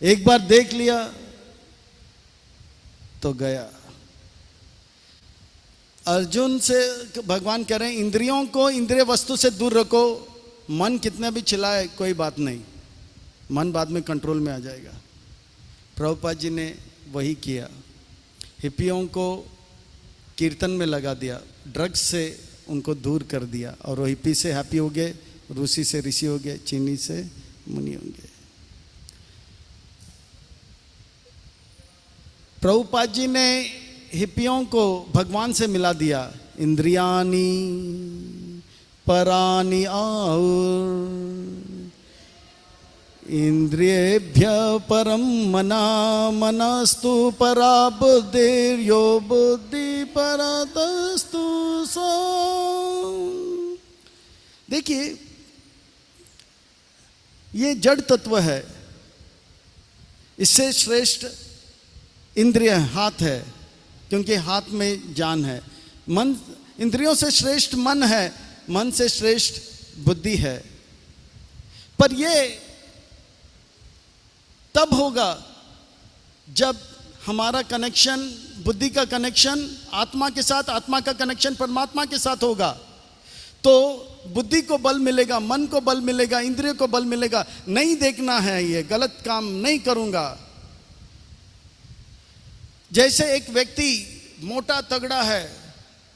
एक बार देख लिया तो गया। अर्जुन से भगवान कह रहे हैं इंद्रियों को इंद्रिय वस्तु से दूर रखो। मन कितना भी चिल्लाए कोई बात नहीं, मन बाद में कंट्रोल में आ जाएगा। प्रभुपाद जी ने वही किया। हिप्पियों को कीर्तन में लगा दिया, ड्रग्स से उनको दूर कर दिया, और वो हिप्पी से हैप्पी हो गए, रूसी से ऋषि हो गए, चीनी से मुनि होंगे। प्रभुपाद जी ने हिप्पियों को भगवान से मिला दिया। इंद्रियाणि परानि आहुर इंद्रियेभ्य परम मना मनस्तु परा बुद्धिर्यो बुद्धि परतस्तु सा। देखिए, ये जड़ तत्व है, इससे श्रेष्ठ इंद्रिय हाथ है, क्योंकि हाथ में जान है। मन, इंद्रियों से श्रेष्ठ मन है, मन से श्रेष्ठ बुद्धि है। पर ये तब होगा जब हमारा कनेक्शन, बुद्धि का कनेक्शन आत्मा के साथ, आत्मा का कनेक्शन परमात्मा के साथ होगा। तो बुद्धि को बल मिलेगा, मन को बल मिलेगा, इंद्रिय को बल मिलेगा। नहीं देखना है, ये गलत काम नहीं करूंगा। जैसे एक व्यक्ति मोटा तगड़ा है,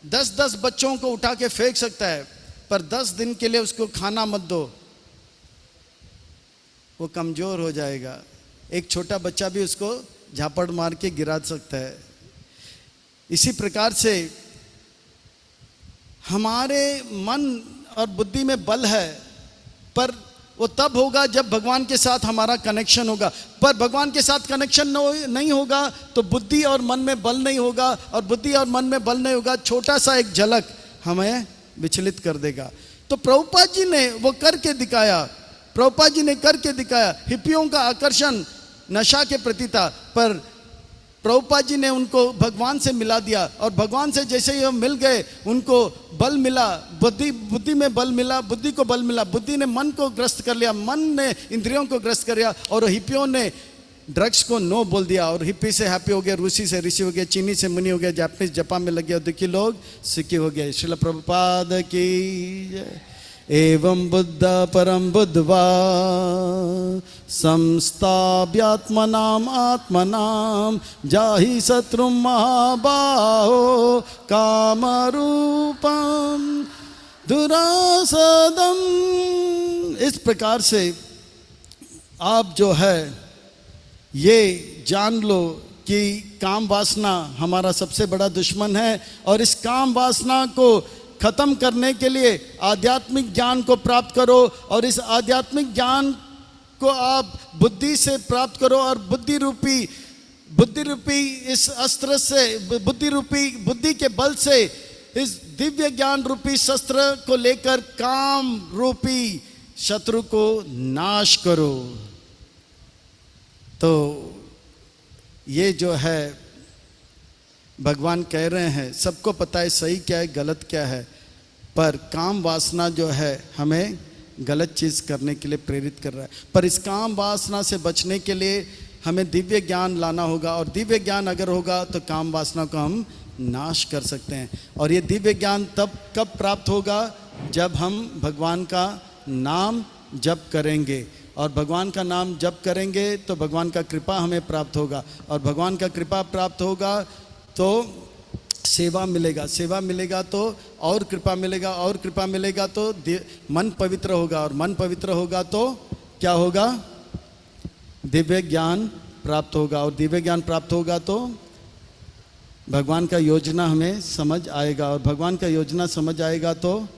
10-10 बच्चों को उठा के फेंक सकता है, पर 10 दिन के लिए उसको खाना मत दो, वो कमजोर हो जाएगा। एक छोटा बच्चा भी उसको झापड़ मार के गिरा सकता है। इसी प्रकार से हमारे मन और बुद्धि में बल है, पर वो तब होगा जब भगवान के साथ हमारा कनेक्शन होगा। पर भगवान के साथ कनेक्शन नहीं होगा तो बुद्धि और मन में बल नहीं होगा, और बुद्धि और मन में बल नहीं होगा, छोटा सा एक झलक हमें विचलित कर देगा। तो प्रभुपाद जी ने वो करके दिखाया, प्रभुपाद जी ने करके दिखाया। हिप्पियों का आकर्षण नशा के प्रति था, पर प्रभुपाद जी ने उनको भगवान से मिला दिया, और भगवान से जैसे ही मिल गए उनको बल मिला, बुद्धि में बल मिला, बुद्धि को बल मिला, बुद्धि ने मन को ग्रस्त कर लिया, मन ने इंद्रियों को ग्रस्त कर लिया, और हिप्पियों ने ड्रग्स को नो बोल दिया, और हिप्पी से हैप्पी हो गए, रूसी से ऋषि हो गए, चीनी से मुनि हो गए, जापानीज जापान में लग गया, दुखी लोग सुखी हो गए। श्रील प्रभुपाद की जय। एवं बुद्ध परम बुद्धवा संस्थाप्यात्मनाम आत्मनाम जाहि शत्रु महाबाहो कामरूपम दुरासदम। इस प्रकार से आप जो है ये जान लो कि काम वासना हमारा सबसे बड़ा दुश्मन है, और इस काम वासना को खत्म करने के लिए आध्यात्मिक ज्ञान को प्राप्त करो, और इस आध्यात्मिक ज्ञान को आप बुद्धि से प्राप्त करो, और बुद्धि रूपी इस अस्त्र से, बुद्धि के बल से इस दिव्य ज्ञान रूपी शस्त्र को लेकर काम रूपी शत्रु को नाश करो। तो ये जो है भगवान कह रहे हैं, सबको पता है सही क्या है गलत क्या है, पर काम वासना जो है हमें गलत चीज़ करने के लिए प्रेरित कर रहा है। पर इस काम वासना से बचने के लिए हमें दिव्य ज्ञान लाना होगा, और दिव्य ज्ञान अगर होगा तो काम वासना को हम नाश कर सकते हैं। और ये दिव्य ज्ञान तब कब प्राप्त होगा, जब हम भगवान का नाम जप करेंगे, और भगवान का नाम जप करेंगे तो भगवान का कृपा हमें प्राप्त होगा, और भगवान का कृपा प्राप्त होगा तो सेवा मिलेगा, सेवा मिलेगा तो और कृपा मिलेगा, और कृपा मिलेगा तो मन पवित्र होगा, और मन पवित्र होगा तो क्या होगा, दिव्य ज्ञान प्राप्त होगा, और दिव्य ज्ञान प्राप्त होगा तो भगवान का योजना हमें समझ आएगा, और भगवान का योजना समझ आएगा तो